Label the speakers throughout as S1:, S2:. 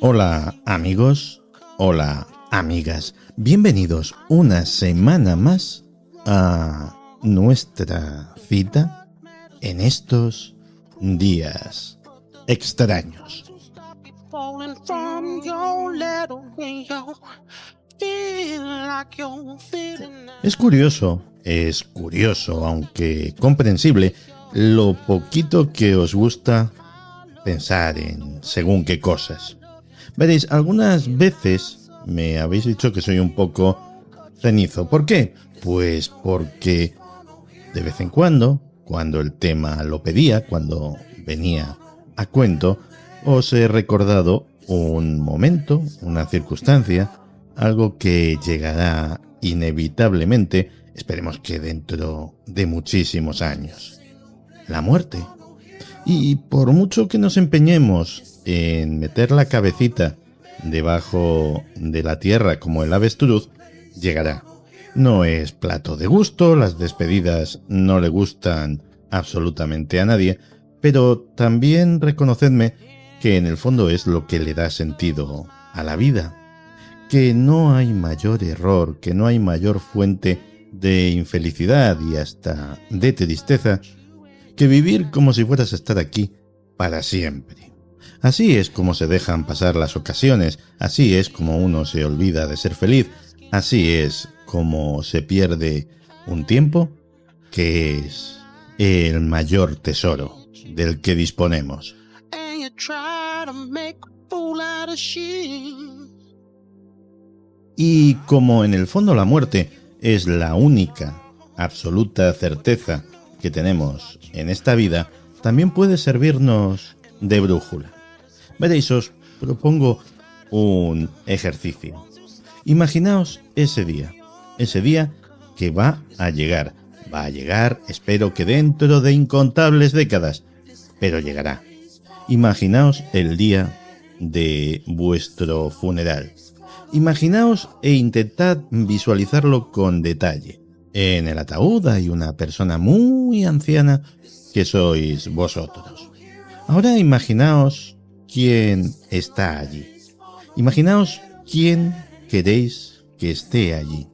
S1: Hola amigos, hola amigas, bienvenidos una semana más a nuestra cita en estos días extraños. Es curioso, aunque comprensible, lo poquito que os gusta pensar en según qué cosas. Veréis, algunas veces me habéis dicho que soy un poco cenizo. ¿Por qué? Pues porque de vez en cuando el tema lo pedía, cuando venía a cuento, os he recordado un momento, una circunstancia, algo que llegará inevitablemente, esperemos que dentro de muchísimos años. La muerte. Y por mucho que nos empeñemos en meter la cabecita debajo de la tierra como el avestruz, llegará. No es plato de gusto, las despedidas no le gustan absolutamente a nadie, pero también reconocedme que en el fondo es lo que le da sentido a la vida, que no hay mayor error, que no hay mayor fuente de infelicidad y hasta de tristeza que vivir como si fueras a estar aquí para siempre. Así es como se dejan pasar las ocasiones, así es como uno se olvida de ser feliz, así es como se pierde un tiempo que es el mayor tesoro del que disponemos. Y como en el fondo la muerte es la única, absoluta certeza que tenemos en esta vida, también puede servirnos de brújula. Veréis, os propongo un ejercicio. Imaginaos ese día que va a llegar, espero que dentro de incontables décadas, pero llegará. Imaginaos el día de vuestro funeral. Imaginaos e intentad visualizarlo con detalle. En el ataúd hay una persona muy anciana que sois vosotros. Ahora imaginaos quién está allí. Imaginaos quién queréis que esté allí.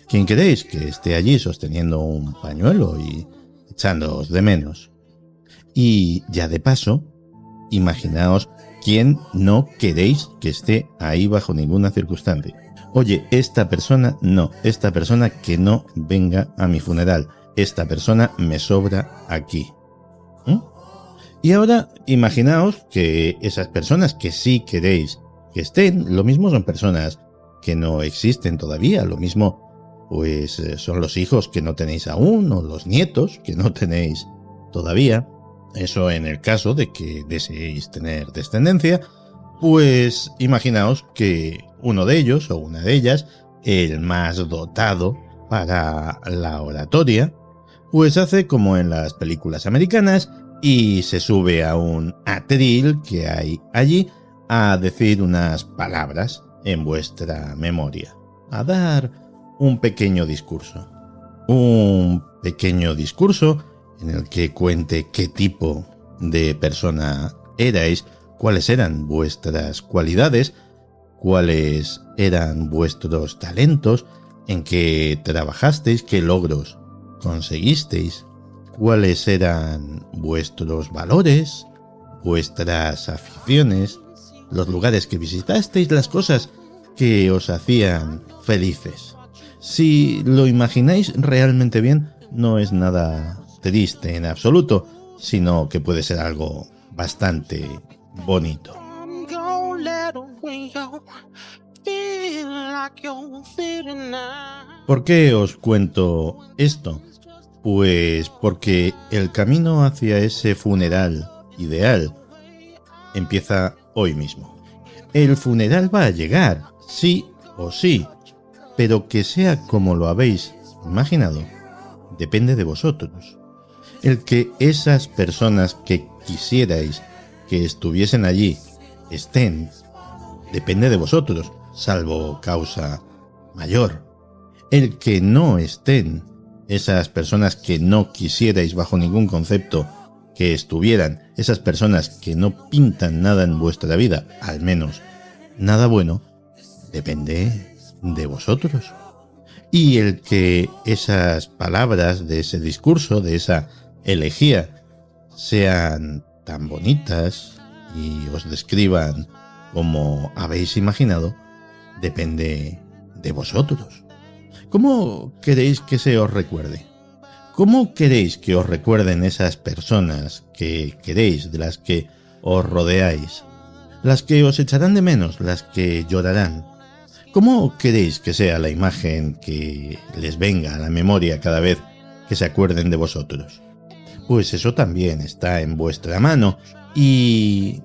S1: ¿Quién queréis que esté allí sosteniendo un pañuelo y echándoos de menos? Y ya de paso, imaginaos quién no queréis que esté ahí bajo ninguna circunstancia. Oye, esta persona que no venga a mi funeral. Esta persona me sobra aquí. Y ahora imaginaos que esas personas que sí queréis que estén, lo mismo son personas que no existen todavía, lo mismo pues son los hijos que no tenéis aún o los nietos que no tenéis todavía. Eso en el caso de que deseéis tener descendencia, pues imaginaos que uno de ellos o una de ellas, el más dotado para la oratoria, pues hace como en las películas americanas y se sube a un atril que hay allí a decir unas palabras en vuestra memoria, a dar un pequeño discurso. Un pequeño discurso en el que cuente qué tipo de persona erais, cuáles eran vuestras cualidades, cuáles eran vuestros talentos, en qué trabajasteis, qué logros conseguisteis, cuáles eran vuestros valores, vuestras aficiones, los lugares que visitasteis, las cosas que os hacían felices. Si lo imagináis realmente bien, no es nada triste en absoluto, sino que puede ser algo bastante bonito. ¿Por qué os cuento esto? Pues porque el camino hacia ese funeral ideal empieza hoy mismo. El funeral va a llegar, sí o sí, pero que sea como lo habéis imaginado, depende de vosotros. El que esas personas que quisierais que estuviesen allí estén, depende de vosotros, salvo causa mayor. El que no estén, esas personas que no quisierais bajo ningún concepto que estuvieran esas personas que no pintan nada en vuestra vida, al menos nada bueno, depende de vosotros. Y el que esas palabras de ese discurso, de esa elegía, sean tan bonitas y os describan como habéis imaginado, depende de vosotros. ¿Cómo queréis que se os recuerde? ¿Cómo queréis que os recuerden esas personas que queréis, de las que os rodeáis? Las que os echarán de menos, las que llorarán. ¿Cómo queréis que sea la imagen que les venga a la memoria cada vez que se acuerden de vosotros? Pues eso también está en vuestra mano, y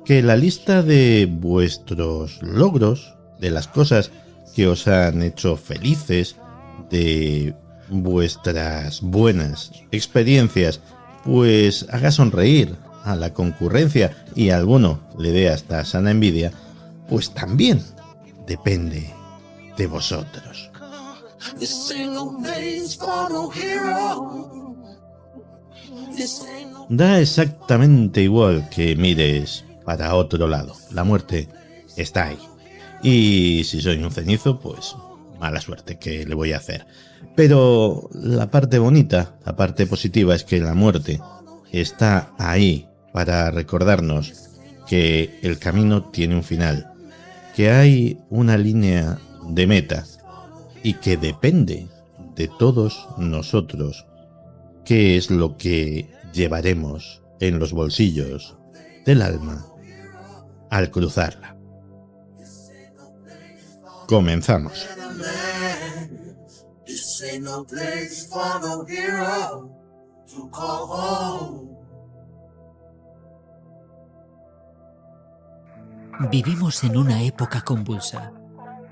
S1: que la lista de vuestros logros, de las cosas que os han hecho felices, de vuestras buenas experiencias, pues haga sonreír a la concurrencia y a alguno le dé hasta sana envidia, pues también depende de vosotros. Da exactamente igual que mires para otro lado. La muerte está ahí. Y si soy un cenizo, pues mala suerte, ¿qué le voy a hacer? Pero la parte bonita, la parte positiva es que la muerte está ahí para recordarnos que el camino tiene un final, que hay una línea de meta y que depende de todos nosotros qué es lo que llevaremos en los bolsillos del alma al cruzarla. Comenzamos.
S2: Vivimos en una época convulsa.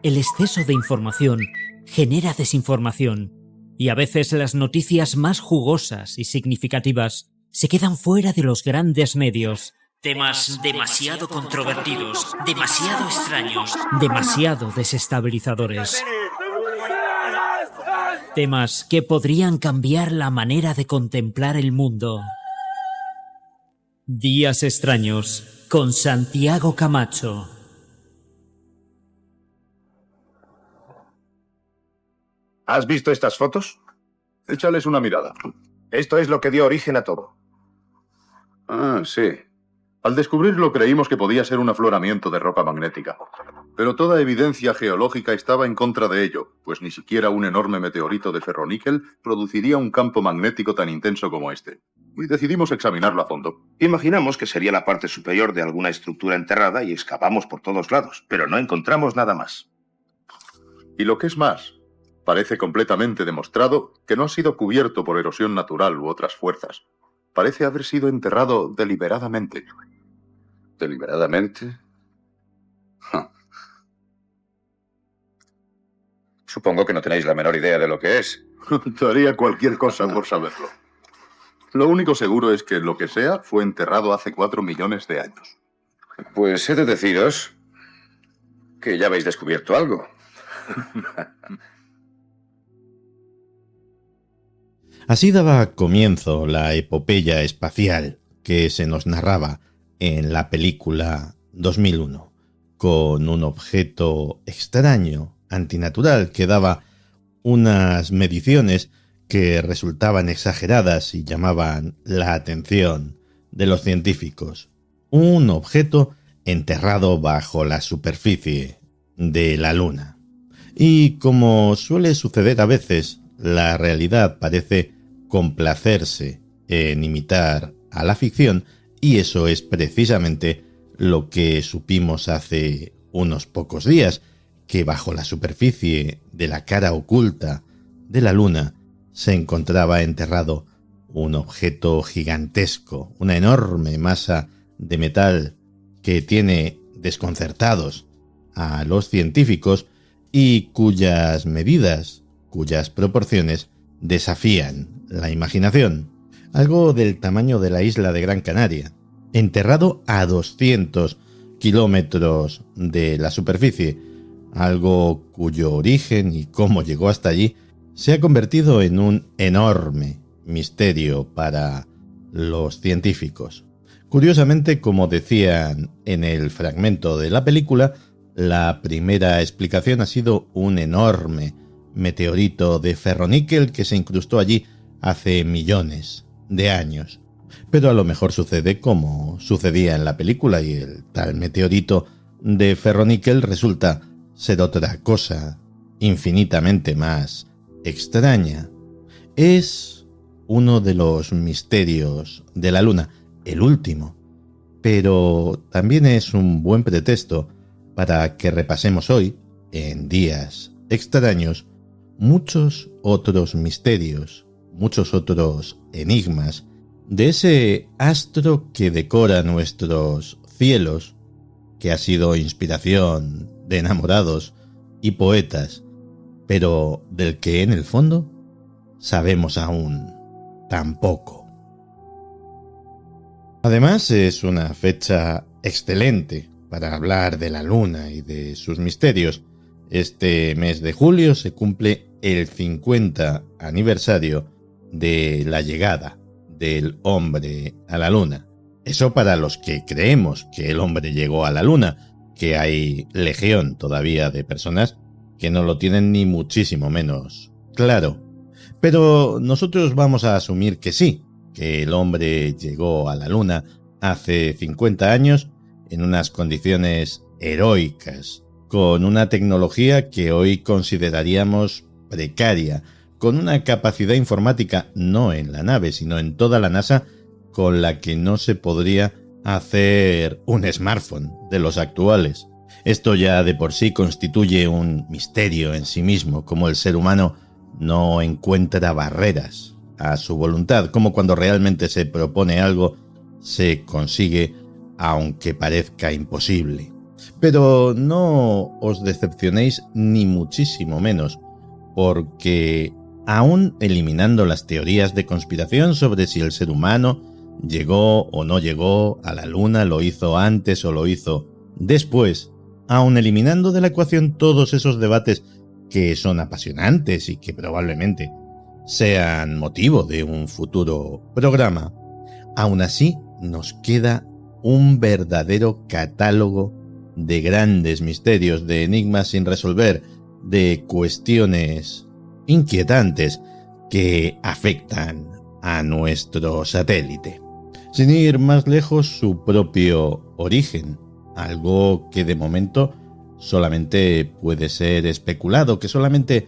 S2: El exceso de información genera desinformación, y a veces las noticias más jugosas y significativas se quedan fuera de los grandes medios. Temas demasiado controvertidos, demasiado extraños, demasiado desestabilizadores. Temas que podrían cambiar la manera de contemplar el mundo. Días extraños con Santiago Camacho.
S3: ¿Has visto estas fotos?
S4: Échales una mirada.
S3: Esto es lo que dio origen a todo.
S4: Ah, sí. Al descubrirlo creímos que podía ser un afloramiento de roca magnética. Pero toda evidencia geológica estaba en contra de ello, pues ni siquiera un enorme meteorito de ferroníquel produciría un campo magnético tan intenso como este. Y decidimos examinarlo a fondo.
S3: Imaginamos que sería la parte superior de alguna estructura enterrada y excavamos por todos lados, pero no encontramos nada más.
S4: Y lo que es más, parece completamente demostrado que no ha sido cubierto por erosión natural u otras fuerzas. Parece haber sido enterrado deliberadamente.
S5: ¿Deliberadamente?
S3: Supongo que no tenéis la menor idea de lo que es.
S4: Te haría cualquier cosa por saberlo. Lo único seguro es que lo que sea fue enterrado hace 4 millones de años.
S5: Pues he de deciros que ya habéis descubierto algo.
S1: Así daba comienzo la epopeya espacial que se nos narraba en la película 2001, con un objeto extraño, antinatural, que daba unas mediciones que resultaban exageradas y llamaban la atención de los científicos. Un objeto enterrado bajo la superficie de la Luna. Y como suele suceder a veces, la realidad parece complacerse en imitar a la ficción, y eso es precisamente lo que supimos hace unos pocos días, que bajo la superficie de la cara oculta de la Luna se encontraba enterrado un objeto gigantesco, una enorme masa de metal que tiene desconcertados a los científicos y cuyas medidas, cuyas proporciones desafían la imaginación. Algo del tamaño de la isla de Gran Canaria, enterrado a 200 kilómetros de la superficie, algo cuyo origen y cómo llegó hasta allí se ha convertido en un enorme misterio para los científicos. Curiosamente, como decían en el fragmento de la película, la primera explicación ha sido un enorme meteorito de ferroníquel que se incrustó allí hace millones de años. Pero a lo mejor sucede como sucedía en la película y el tal meteorito de ferroníquel resulta ser otra cosa infinitamente más extraña. Es uno de los misterios de la Luna, el último, pero también es un buen pretexto para que repasemos hoy, en Días Extraños, muchos otros misterios, muchos otros enigmas de ese astro que decora nuestros cielos, que ha sido inspiración de enamorados y poetas, pero del que en el fondo sabemos aún tan poco. Además, es una fecha excelente para hablar de la Luna y de sus misterios. Este mes de julio se cumple el 50 aniversario de la llegada del hombre a la Luna. Eso para los que creemos que el hombre llegó a la Luna, que hay legión todavía de personas que no lo tienen ni muchísimo menos claro. Pero nosotros vamos a asumir que sí, que el hombre llegó a la Luna hace 50 años en unas condiciones heroicas, con una tecnología que hoy consideraríamos precaria, con una capacidad informática no en la nave, sino en toda la NASA, con la que no se podría hacer un smartphone de los actuales. Esto ya de por sí constituye un misterio en sí mismo, como el ser humano no encuentra barreras a su voluntad, como cuando realmente se propone algo, se consigue aunque parezca imposible. Pero no os decepcionéis ni muchísimo menos, porque aún eliminando las teorías de conspiración sobre si el ser humano llegó o no llegó a la Luna, lo hizo antes o lo hizo después, aún eliminando de la ecuación todos esos debates que son apasionantes y que probablemente sean motivo de un futuro programa, aún así nos queda un verdadero catálogo de grandes misterios, de enigmas sin resolver, de cuestiones inquietantes que afectan a nuestro satélite. Sin ir más lejos, su propio origen, algo que de momento solamente puede ser especulado, que solamente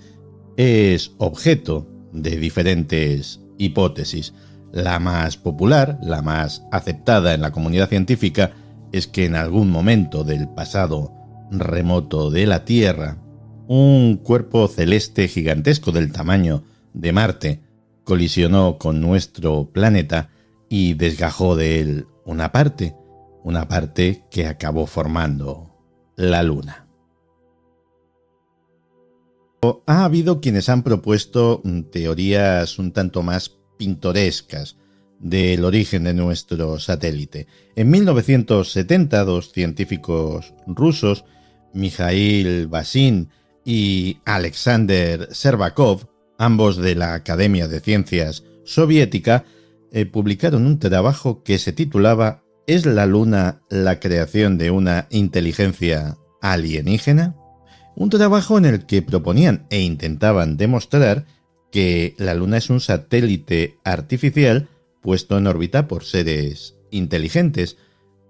S1: es objeto de diferentes hipótesis. La más popular, la más aceptada en la comunidad científica, es que en algún momento del pasado remoto de la Tierra, un cuerpo celeste gigantesco del tamaño de Marte colisionó con nuestro planeta y desgajó de él una parte que acabó formando la Luna. Ha habido quienes han propuesto teorías un tanto más pintorescas del origen de nuestro satélite. En 1970, dos científicos rusos, Mikhail Basin y Alexander Shcherbakov, ambos de la Academia de Ciencias Soviética, publicaron un trabajo que se titulaba ¿Es la Luna la creación de una inteligencia alienígena? Un trabajo en el que proponían e intentaban demostrar que la Luna es un satélite artificial puesto en órbita por seres inteligentes.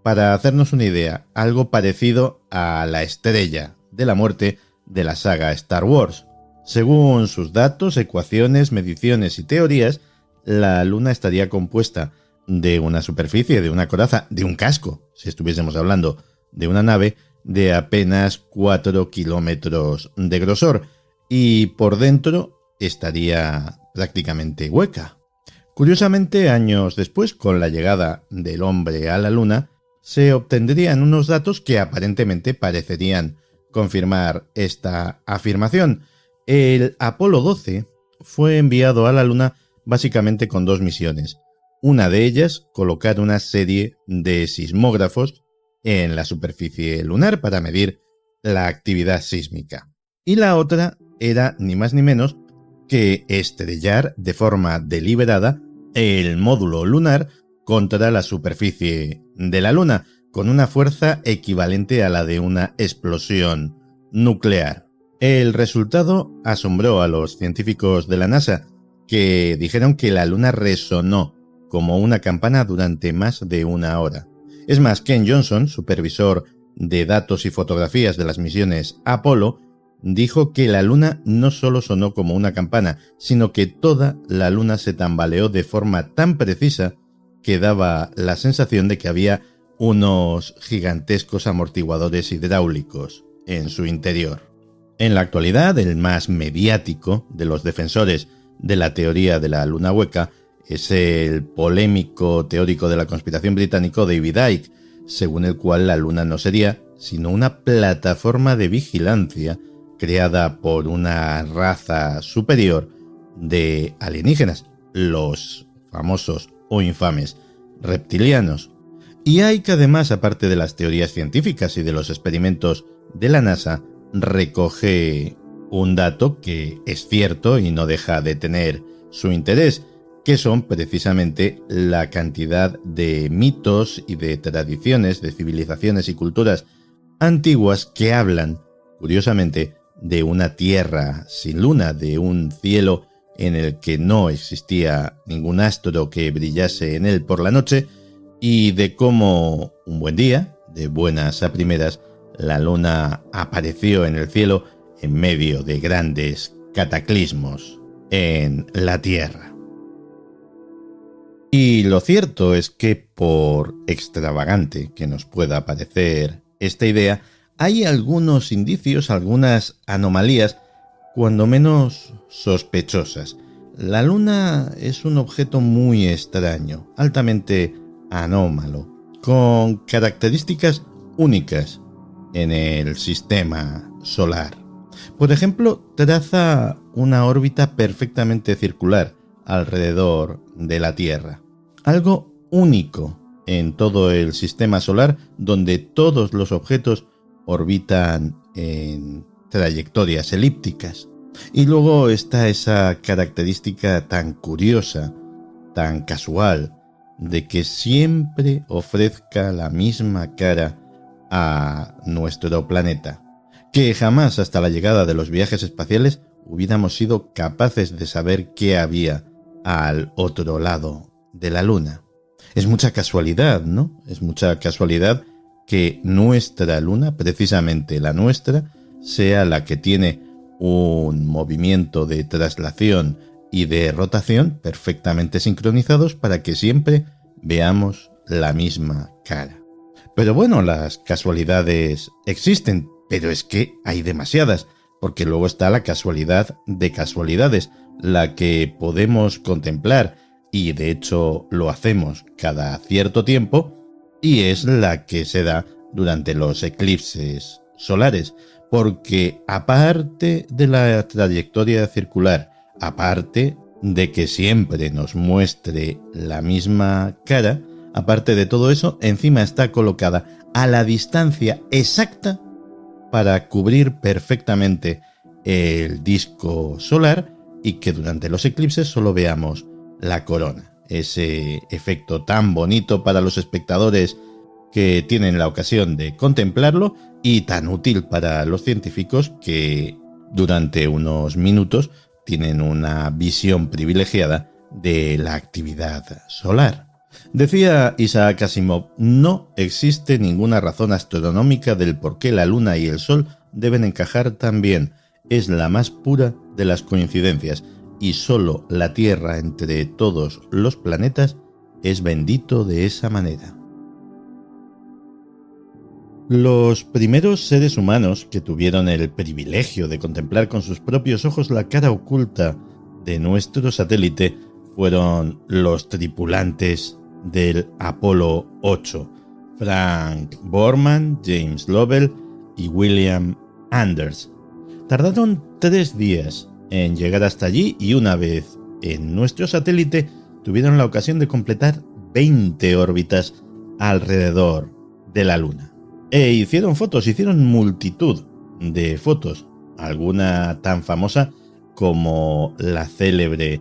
S1: Para hacernos una idea, algo parecido a la Estrella de la Muerte de la saga Star Wars. Según sus datos, ecuaciones, mediciones y teorías, la Luna estaría compuesta de una superficie, de una coraza, de un casco, si estuviésemos hablando de una nave, de apenas 4 kilómetros de grosor, y por dentro estaría prácticamente hueca. Curiosamente, años después, con la llegada del hombre a la Luna, se obtendrían unos datos que aparentemente parecerían confirmar esta afirmación. El Apolo 12 fue enviado a la Luna básicamente con dos misiones. Una de ellas, colocar una serie de sismógrafos en la superficie lunar para medir la actividad sísmica. Y la otra era ni más ni menos que estrellar de forma deliberada el módulo lunar contra la superficie de la Luna, con una fuerza equivalente a la de una explosión nuclear. El resultado asombró a los científicos de la NASA, que dijeron que la Luna resonó como una campana durante más de una hora. Es más, Ken Johnson, supervisor de datos y fotografías de las misiones Apolo, dijo que la Luna no solo sonó como una campana, sino que toda la Luna se tambaleó de forma tan precisa que daba la sensación de que había unos gigantescos amortiguadores hidráulicos en su interior. En la actualidad, el más mediático de los defensores de la teoría de la luna hueca es el polémico teórico de la conspiración británico David Icke, según el cual la Luna no sería sino una plataforma de vigilancia creada por una raza superior de alienígenas, los famosos o infames reptilianos. Y Icke, además, aparte de las teorías científicas y de los experimentos de la NASA, recoge un dato que es cierto y no deja de tener su interés, que son precisamente la cantidad de mitos y de tradiciones, de civilizaciones y culturas antiguas que hablan, curiosamente, de una tierra sin luna, de un cielo en el que no existía ningún astro que brillase en él por la noche, y de cómo un buen día, de buenas a primeras, la luna apareció en el cielo en medio de grandes cataclismos en la Tierra. Y lo cierto es que, por extravagante que nos pueda parecer esta idea, hay algunos indicios, algunas anomalías, cuando menos sospechosas. La Luna es un objeto muy extraño, altamente anómalo, con características únicas en el sistema solar. Por ejemplo, traza una órbita perfectamente circular alrededor de la Tierra. Algo único en todo el sistema solar, donde todos los objetos orbitan en trayectorias elípticas. Y luego está esa característica tan curiosa, tan casual, de que siempre ofrezca la misma cara a nuestro planeta, que jamás hasta la llegada de los viajes espaciales hubiéramos sido capaces de saber qué había al otro lado de la Luna. Es mucha casualidad, ¿no? Es mucha casualidad que nuestra Luna, precisamente la nuestra, sea la que tiene un movimiento de traslación y de rotación perfectamente sincronizados para que siempre veamos la misma cara. Pero bueno, las casualidades existen, pero es que hay demasiadas, porque luego está la casualidad de casualidades, la que podemos contemplar, y de hecho lo hacemos cada cierto tiempo, y es la que se da durante los eclipses solares, porque aparte de la trayectoria circular, aparte de que siempre nos muestre la misma cara, aparte de todo eso, encima está colocada a la distancia exacta para cubrir perfectamente el disco solar y que durante los eclipses solo veamos la corona. Ese efecto tan bonito para los espectadores que tienen la ocasión de contemplarlo y tan útil para los científicos que durante unos minutos tienen una visión privilegiada de la actividad solar. Decía Isaac Asimov, no existe ninguna razón astronómica del por qué la Luna y el Sol deben encajar tan bien. Es la más pura de las coincidencias y solo la Tierra entre todos los planetas es bendito de esa manera. Los primeros seres humanos que tuvieron el privilegio de contemplar con sus propios ojos la cara oculta de nuestro satélite fueron los tripulantes del Apolo 8, Frank Borman, James Lovell y William Anders. Tardaron 3 días en llegar hasta allí y una vez en nuestro satélite tuvieron la ocasión de completar 20 órbitas alrededor de la Luna. E hicieron fotos, hicieron multitud de fotos, alguna tan famosa como la célebre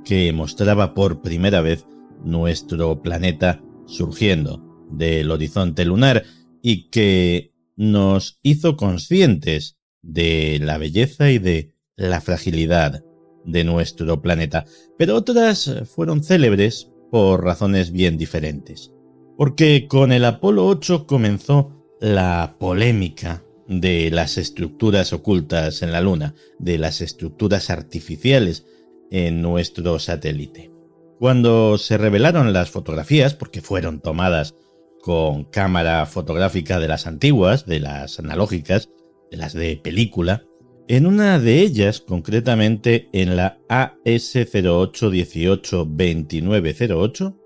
S1: que mostraba por primera vez nuestro planeta surgiendo del horizonte lunar y que nos hizo conscientes de la belleza y de la fragilidad de nuestro planeta. Pero otras fueron célebres por razones bien diferentes. Porque con el Apolo 8 comenzó la polémica de las estructuras ocultas en la Luna, de las estructuras artificiales en nuestro satélite. Cuando se revelaron las fotografías, porque fueron tomadas con cámara fotográfica de las antiguas, de las analógicas, de las de película, en una de ellas, concretamente en la AS08182908,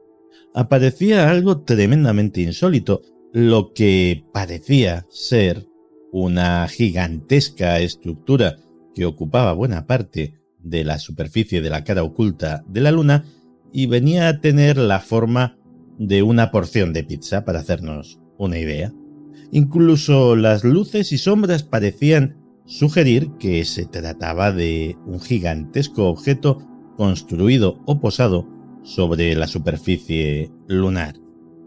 S1: aparecía algo tremendamente insólito, lo que parecía ser una gigantesca estructura que ocupaba buena parte de la superficie de la cara oculta de la Luna y venía a tener la forma de una porción de pizza, para hacernos una idea. Incluso las luces y sombras parecían sugerir que se trataba de un gigantesco objeto construido o posado sobre la superficie lunar.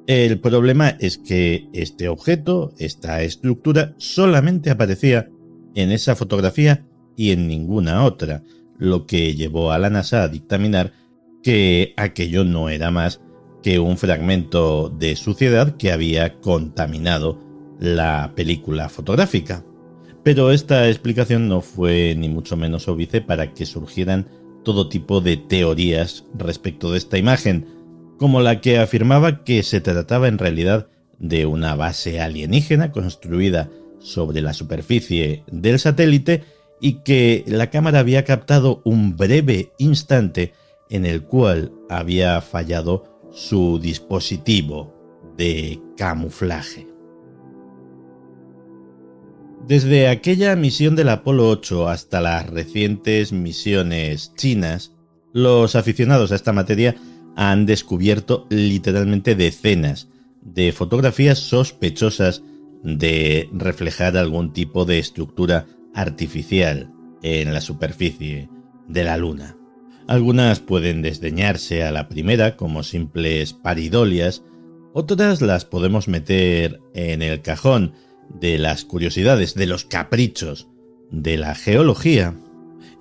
S1: El problema es que este objeto, esta estructura, solamente aparecía en esa fotografía y en ninguna otra, lo que llevó a la NASA a dictaminar que aquello no era más que un fragmento de suciedad que había contaminado la película fotográfica. Pero esta explicación no fue ni mucho menos óbice para que surgieran todo tipo de teorías respecto de esta imagen, como la que afirmaba que se trataba en realidad de una base alienígena construida sobre la superficie del satélite y que la cámara había captado un breve instante en el cual había fallado su dispositivo de camuflaje. Desde aquella misión del Apolo 8 hasta las recientes misiones chinas, los aficionados a esta materia han descubierto literalmente decenas de fotografías sospechosas de reflejar algún tipo de estructura artificial en la superficie de la Luna. Algunas pueden desdeñarse a la primera como simples paridolias, otras las podemos meter en el cajón de las curiosidades, de los caprichos de la geología,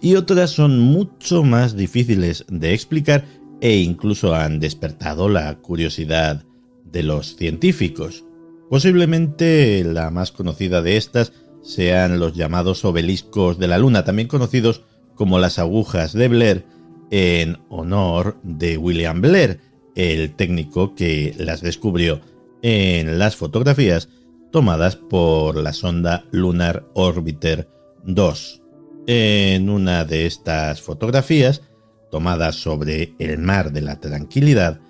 S1: y otras son mucho más difíciles de explicar e incluso han despertado la curiosidad de los científicos. Posiblemente la más conocida de estas sean los llamados obeliscos de la Luna, también conocidos como las agujas de Blair, en honor de William Blair, el técnico que las descubrió en las fotografías tomadas por la sonda Lunar Orbiter 2. En una de estas fotografías, tomadas sobre el mar de la Tranquilidad,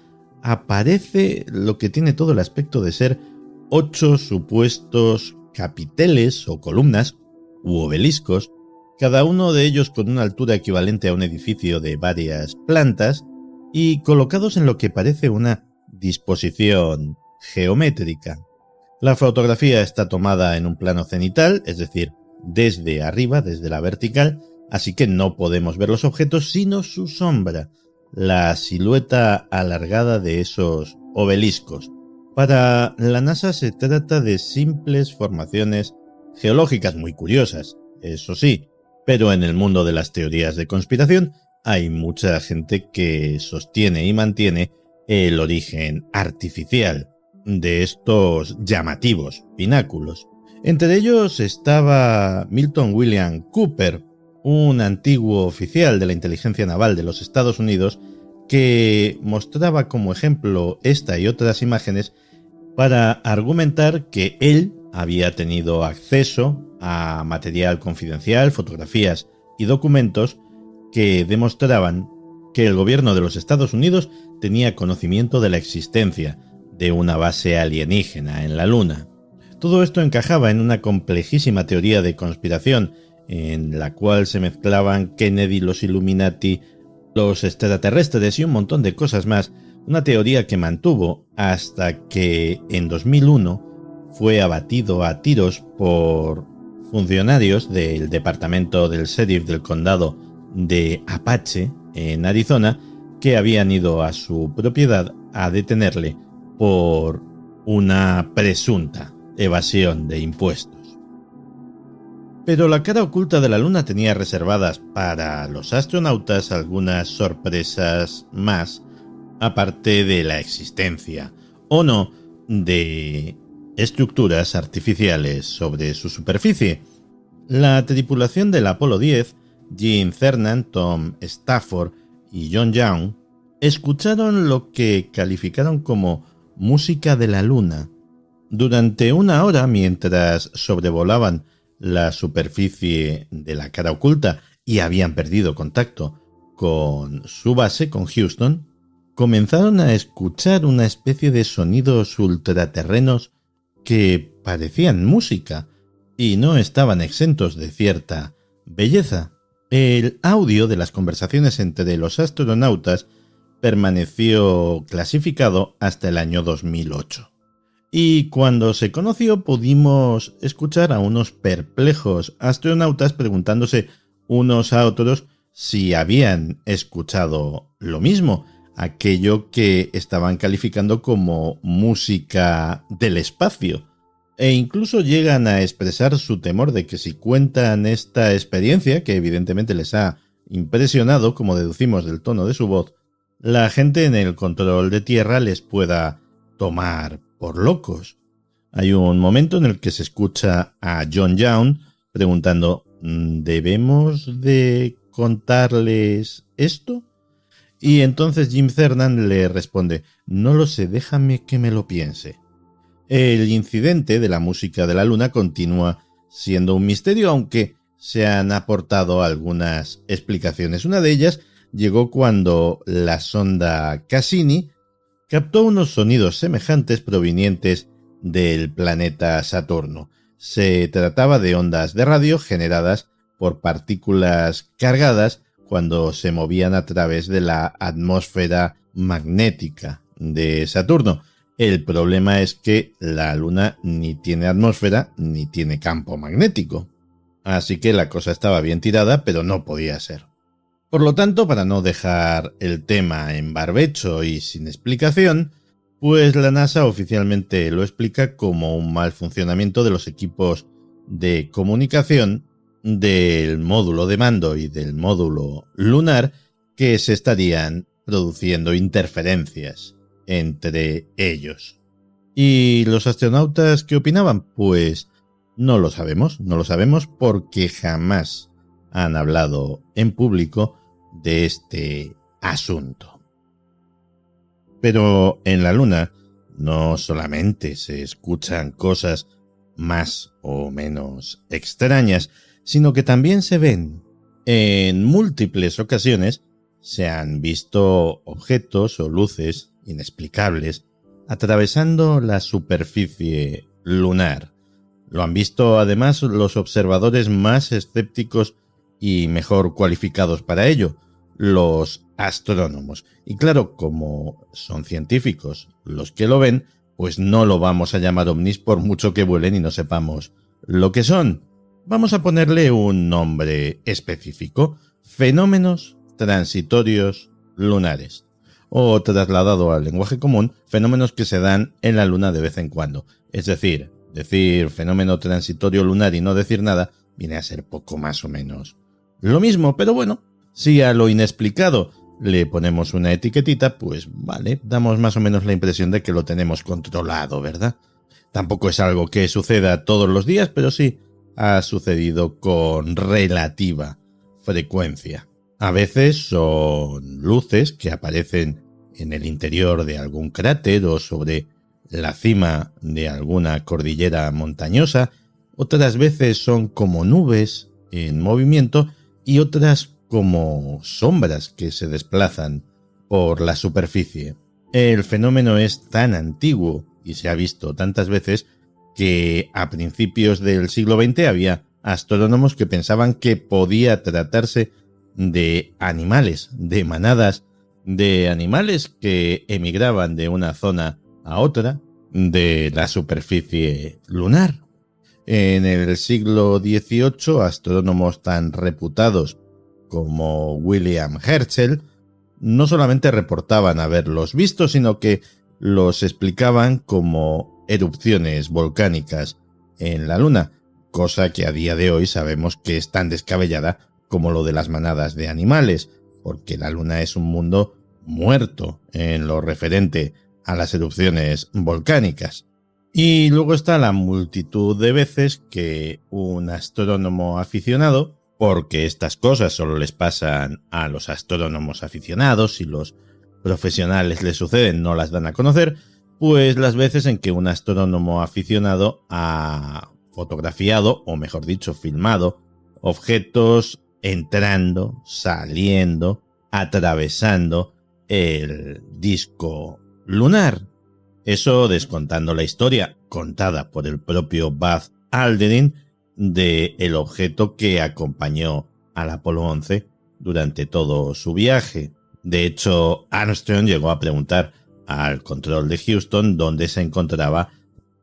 S1: aparece lo que tiene todo el aspecto de ser 8 supuestos capiteles o columnas u obeliscos, cada uno de ellos con una altura equivalente a un edificio de varias plantas y colocados en lo que parece una disposición geométrica. La fotografía está tomada en un plano cenital, es decir, desde arriba, desde la vertical, así que no podemos ver los objetos sino su sombra, la silueta alargada de esos obeliscos. Para la NASA se trata de simples formaciones geológicas muy curiosas, eso sí, pero en el mundo de las teorías de conspiración hay mucha gente que sostiene y mantiene el origen artificial de estos llamativos pináculos. Entre ellos estaba Milton William Cooper, un antiguo oficial de la inteligencia naval de los Estados Unidos que mostraba como ejemplo esta y otras imágenes para argumentar que él había tenido acceso a material confidencial, fotografías y documentos que demostraban que el gobierno de los Estados Unidos tenía conocimiento de la existencia de una base alienígena en la Luna. Todo esto encajaba en una complejísima teoría de conspiración en la cual se mezclaban Kennedy, los Illuminati, los extraterrestres y un montón de cosas más, una teoría que mantuvo hasta que en 2001 fue abatido a tiros por funcionarios del departamento del sheriff del condado de Apache, en Arizona, que habían ido a su propiedad a detenerle por una presunta evasión de impuestos. Pero la cara oculta de la Luna tenía reservadas para los astronautas algunas sorpresas más, aparte de la existencia, o no, de estructuras artificiales sobre su superficie. La tripulación del Apolo 10, Gene Cernan, Tom Stafford y John Young, escucharon lo que calificaron como música de la Luna durante una hora mientras sobrevolaban la superficie de la cara oculta y habían perdido contacto con su base, con Houston. Comenzaron a escuchar una especie de sonidos ultraterrenos que parecían música y no estaban exentos de cierta belleza. El audio de las conversaciones entre los astronautas permaneció clasificado hasta el año 2008. Y cuando se conoció pudimos escuchar a unos perplejos astronautas preguntándose unos a otros si habían escuchado lo mismo, aquello que estaban calificando como música del espacio. E incluso llegan a expresar su temor de que si cuentan esta experiencia, que evidentemente les ha impresionado, como deducimos del tono de su voz, la gente en el control de tierra les pueda tomar por locos. Hay un momento en el que se escucha a John Young preguntando: ¿debemos de contarles esto? Y entonces Jim Cernan le responde: no lo sé, déjame que me lo piense. El incidente de la música de la Luna continúa siendo un misterio, aunque se han aportado algunas explicaciones. Una de ellas llegó cuando la sonda Cassini captó unos sonidos semejantes provenientes del planeta Saturno. Se trataba de ondas de radio generadas por partículas cargadas cuando se movían a través de la atmósfera magnética de Saturno. El problema es que la Luna ni tiene atmósfera ni tiene campo magnético. Así que la cosa estaba bien tirada, pero no podía ser. Por lo tanto, para no dejar el tema en barbecho y sin explicación, pues la NASA oficialmente lo explica como un mal funcionamiento de los equipos de comunicación del módulo de mando y del módulo lunar, que se estarían produciendo interferencias entre ellos. ¿Y los astronautas qué opinaban? Pues no lo sabemos porque jamás han hablado en público de este asunto. Pero en la Luna no solamente se escuchan cosas más o menos extrañas, sino que también se ven. En múltiples ocasiones se han visto objetos o luces inexplicables atravesando la superficie lunar. Lo han visto además los observadores más escépticos y mejor cualificados para ello, los astrónomos. Y claro, como son científicos los que lo ven, pues no lo vamos a llamar ovnis por mucho que vuelen y no sepamos lo que son. Vamos a ponerle un nombre específico: fenómenos transitorios lunares. O trasladado al lenguaje común, fenómenos que se dan en la Luna de vez en cuando. Es decir fenómeno transitorio lunar y no decir nada viene a ser poco más o menos lo mismo, pero bueno, si a lo inexplicado le ponemos una etiquetita, pues vale, damos más o menos la impresión de que lo tenemos controlado, ¿verdad? Tampoco es algo que suceda todos los días, pero sí ha sucedido con relativa frecuencia. A veces son luces que aparecen en el interior de algún cráter o sobre la cima de alguna cordillera montañosa, otras veces son como nubes en movimiento y otras como sombras que se desplazan por la superficie. El fenómeno es tan antiguo y se ha visto tantas veces que a principios del siglo XX había astrónomos que pensaban que podía tratarse de animales, de manadas de animales que emigraban de una zona a otra de la superficie lunar. En el siglo XVIII, astrónomos tan reputados como William Herschel no solamente reportaban haberlos visto, sino que los explicaban como erupciones volcánicas en la Luna, cosa que a día de hoy sabemos que es tan descabellada como lo de las manadas de animales, porque la Luna es un mundo muerto en lo referente a las erupciones volcánicas. Y luego está la multitud de veces que un astrónomo aficionado, porque estas cosas solo les pasan a los astrónomos aficionados y los profesionales les suceden, no las dan a conocer, pues las veces en que un astrónomo aficionado ha fotografiado, o mejor dicho, filmado, objetos entrando, saliendo, atravesando el disco lunar. Eso descontando la historia contada por el propio Buzz Aldrin del objeto que acompañó al Apolo 11 durante todo su viaje. De hecho, Armstrong llegó a preguntar al control de Houston dónde se encontraba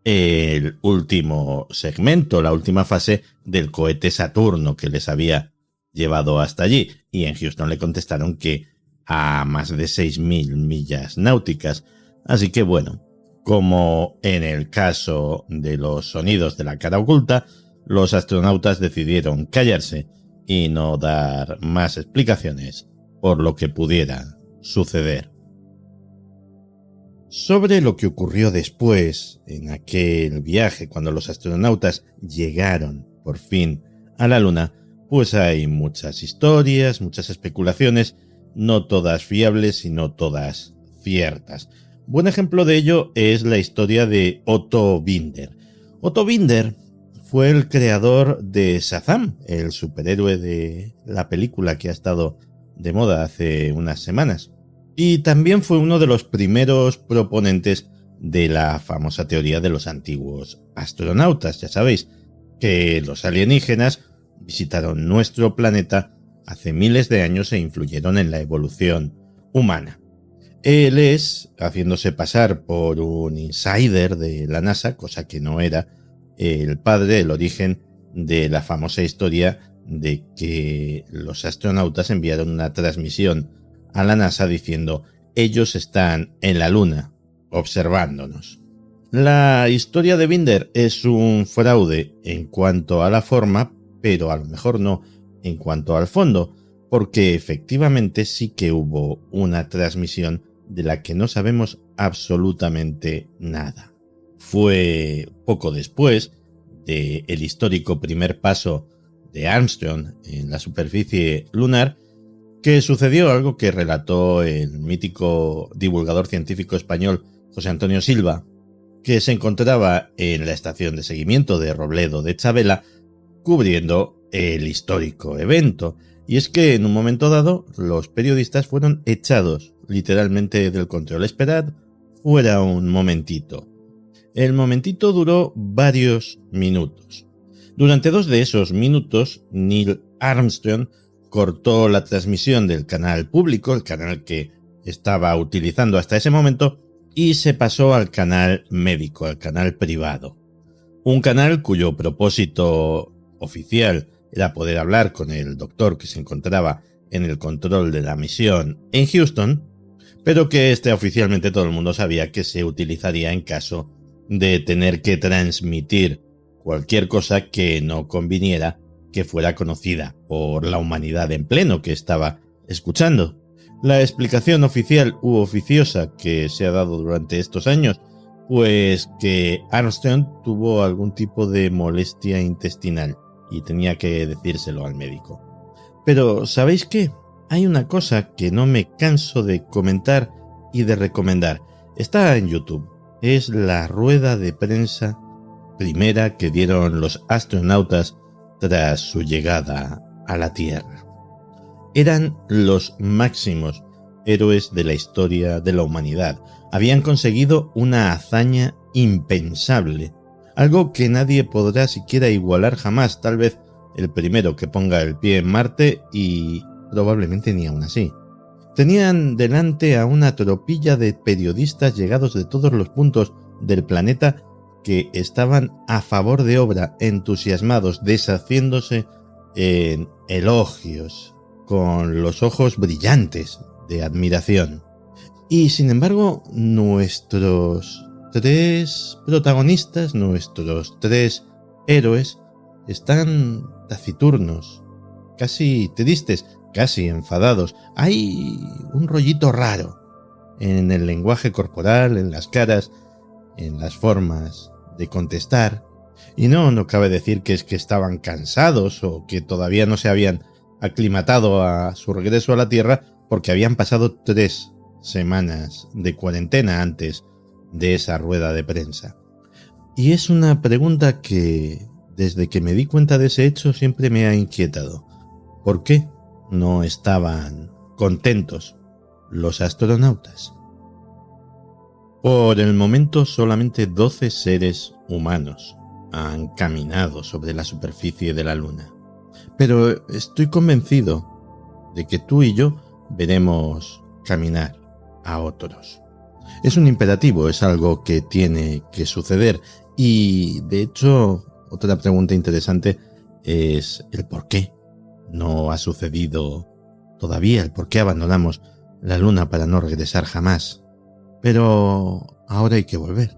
S1: el último segmento, la última fase del cohete Saturno que les había llevado hasta allí. Y en Houston le contestaron que a más de 6.000 millas náuticas. Así que bueno, como en el caso de los sonidos de la cara oculta, los astronautas decidieron callarse y no dar más explicaciones por lo que pudiera suceder. Sobre lo que ocurrió después, en aquel viaje, cuando los astronautas llegaron por fin a la Luna, pues hay muchas historias, muchas especulaciones, no todas fiables y no todas ciertas. Buen ejemplo de ello es la historia de Otto Binder. Otto Binder fue el creador de Shazam, el superhéroe de la película que ha estado de moda hace unas semanas. Y también fue uno de los primeros proponentes de la famosa teoría de los antiguos astronautas. Ya sabéis que los alienígenas visitaron nuestro planeta hace miles de años e influyeron en la evolución humana. Él es, haciéndose pasar por un insider de la NASA, cosa que no era, el padre del origen de la famosa historia de que los astronautas enviaron una transmisión a la NASA diciendo: ellos están en la Luna, observándonos. La historia de Binder es un fraude en cuanto a la forma, pero a lo mejor no en cuanto al fondo, porque efectivamente sí que hubo una transmisión de la que no sabemos absolutamente nada. Fue poco después del histórico primer paso de Armstrong en la superficie lunar que sucedió algo que relató el mítico divulgador científico español José Antonio Silva, que se encontraba en la estación de seguimiento de Robledo de Chavela cubriendo el histórico evento. Y es que en un momento dado los periodistas fueron echados literalmente del control. Esperad fuera un momentito. El momentito duró varios minutos. Durante 2 de esos minutos, Neil Armstrong cortó la transmisión del canal público, el canal que estaba utilizando hasta ese momento, y se pasó al canal médico, al canal privado. Un canal cuyo propósito oficial era poder hablar con el doctor que se encontraba en el control de la misión en Houston, pero que oficialmente todo el mundo sabía que se utilizaría en caso de tener que transmitir cualquier cosa que no conviniera que fuera conocida por la humanidad en pleno que estaba escuchando. La explicación oficial u oficiosa que se ha dado durante estos años, pues que Armstrong tuvo algún tipo de molestia intestinal y tenía que decírselo al médico. Pero ¿sabéis qué? Hay una cosa que no me canso de comentar y de recomendar. Está en YouTube. Es la rueda de prensa primera que dieron los astronautas tras su llegada a la Tierra. Eran los máximos héroes de la historia de la humanidad. Habían conseguido una hazaña impensable, algo que nadie podrá siquiera igualar jamás, tal vez el primero que ponga el pie en Marte y probablemente ni aún así. Tenían delante a una tropilla de periodistas llegados de todos los puntos del planeta que estaban a favor de obra, entusiasmados, deshaciéndose en elogios, con los ojos brillantes, de admiración. Y sin embargo, nuestros 3 protagonistas, nuestros 3 héroes, están taciturnos, casi tristes, casi enfadados. Hay un rollito raro en el lenguaje corporal, en las caras, en las formas de contestar. Y no cabe decir que es que estaban cansados o que todavía no se habían aclimatado a su regreso a la Tierra, porque habían pasado 3 semanas de cuarentena antes de esa rueda de prensa. Y es una pregunta que, desde que me di cuenta de ese hecho, siempre me ha inquietado. ¿Por qué no estaban contentos los astronautas? Por el momento, solamente 12 seres humanos han caminado sobre la superficie de la Luna. Pero estoy convencido de que tú y yo veremos caminar a otros. Es un imperativo, es algo que tiene que suceder. Y, de hecho, otra pregunta interesante es el por qué no ha sucedido todavía, el por qué abandonamos la Luna para no regresar jamás. Pero ahora hay que volver.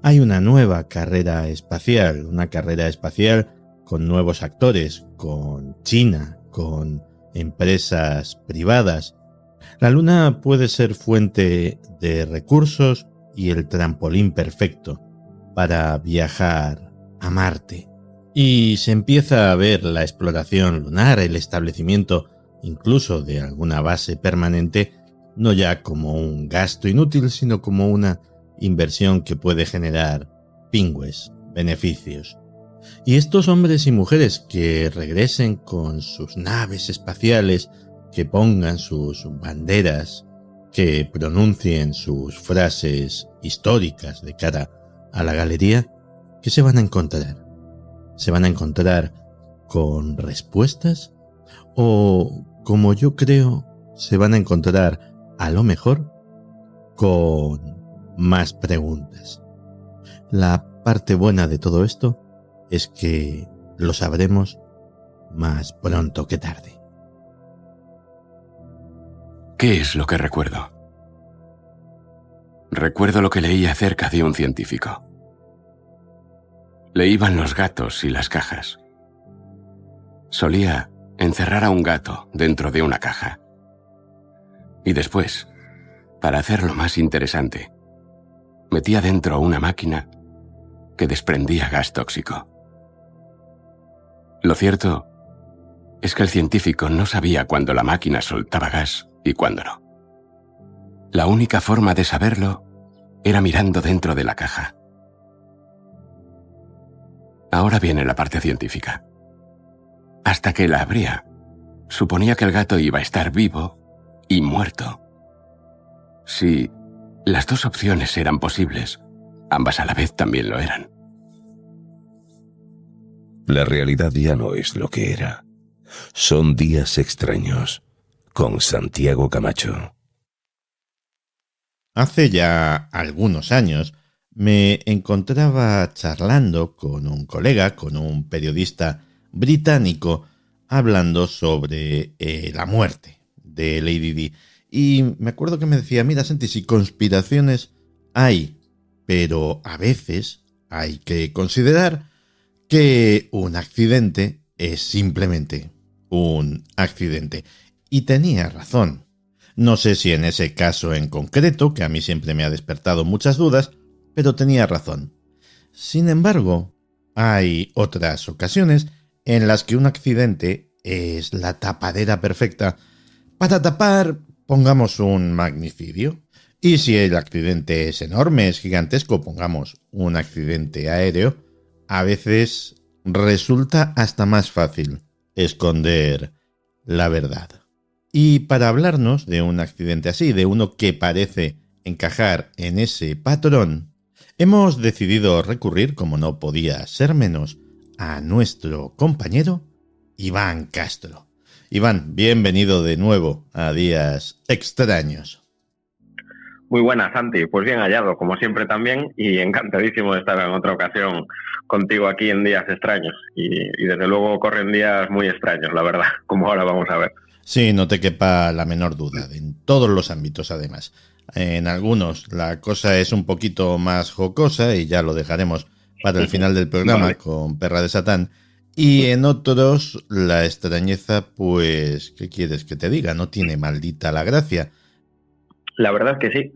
S1: Hay una nueva carrera espacial, una carrera espacial con nuevos actores, con China, con empresas privadas. La Luna puede ser fuente de recursos y el trampolín perfecto para viajar a Marte. Y se empieza a ver la exploración lunar, el establecimiento incluso de alguna base permanente, no ya como un gasto inútil, sino como una inversión que puede generar pingües, beneficios. Y estos hombres y mujeres que regresen con sus naves espaciales, que pongan sus banderas, que pronuncien sus frases históricas de cara a la galería, ¿qué se van a encontrar? ¿Se van a encontrar con respuestas? ¿O, como yo creo, se van a encontrar, a lo mejor, con más preguntas? La parte buena de todo esto es que lo sabremos más pronto que tarde.
S6: ¿Qué es lo que recuerdo? Recuerdo lo que leí acerca de un científico. Le iban los gatos y las cajas. Solía encerrar a un gato dentro de una caja. Y después, para hacerlo más interesante, metía dentro una máquina que desprendía gas tóxico. Lo cierto es que el científico no sabía cuándo la máquina soltaba gas y cuándo no. La única forma de saberlo era mirando dentro de la caja. Ahora viene la parte científica. Hasta que la abría, suponía que el gato iba a estar vivo y muerto. Si las dos opciones eran posibles, ambas a la vez también lo eran.
S7: La realidad ya no es lo que era. Son días extraños, con Santiago Camacho.
S1: Hace ya algunos años me encontraba charlando con un colega, con un periodista británico, hablando sobre la muerte de Lady Di. Y me acuerdo que me decía, mira Santi, si conspiraciones hay, pero a veces hay que considerar que un accidente es simplemente un accidente. Y tenía razón. No sé si en ese caso en concreto, que a mí siempre me ha despertado muchas dudas, pero tenía razón. Sin embargo, hay otras ocasiones en las que un accidente es la tapadera perfecta para tapar, pongamos, un magnicidio. Y si el accidente es enorme, es gigantesco, pongamos un accidente aéreo, a veces resulta hasta más fácil esconder la verdad. Y para hablarnos de un accidente así, de uno que parece encajar en ese patrón, hemos decidido recurrir, como no podía ser menos, a nuestro compañero Iván Castro. Iván, bienvenido de nuevo a Días Extraños.
S8: Muy buenas, Santi. Pues bien hallado, como siempre también, y encantadísimo de estar en otra ocasión contigo aquí en días extraños. Y desde luego corren días muy extraños, la verdad, como ahora vamos a ver.
S1: Sí, no te quepa la menor duda, en todos los ámbitos además. En algunos la cosa es un poquito más jocosa y ya lo dejaremos para el final del programa vale. Con Perra de Satán. Y en otros la extrañeza, pues, ¿qué quieres que te diga? No tiene maldita la gracia.
S8: La verdad es que sí.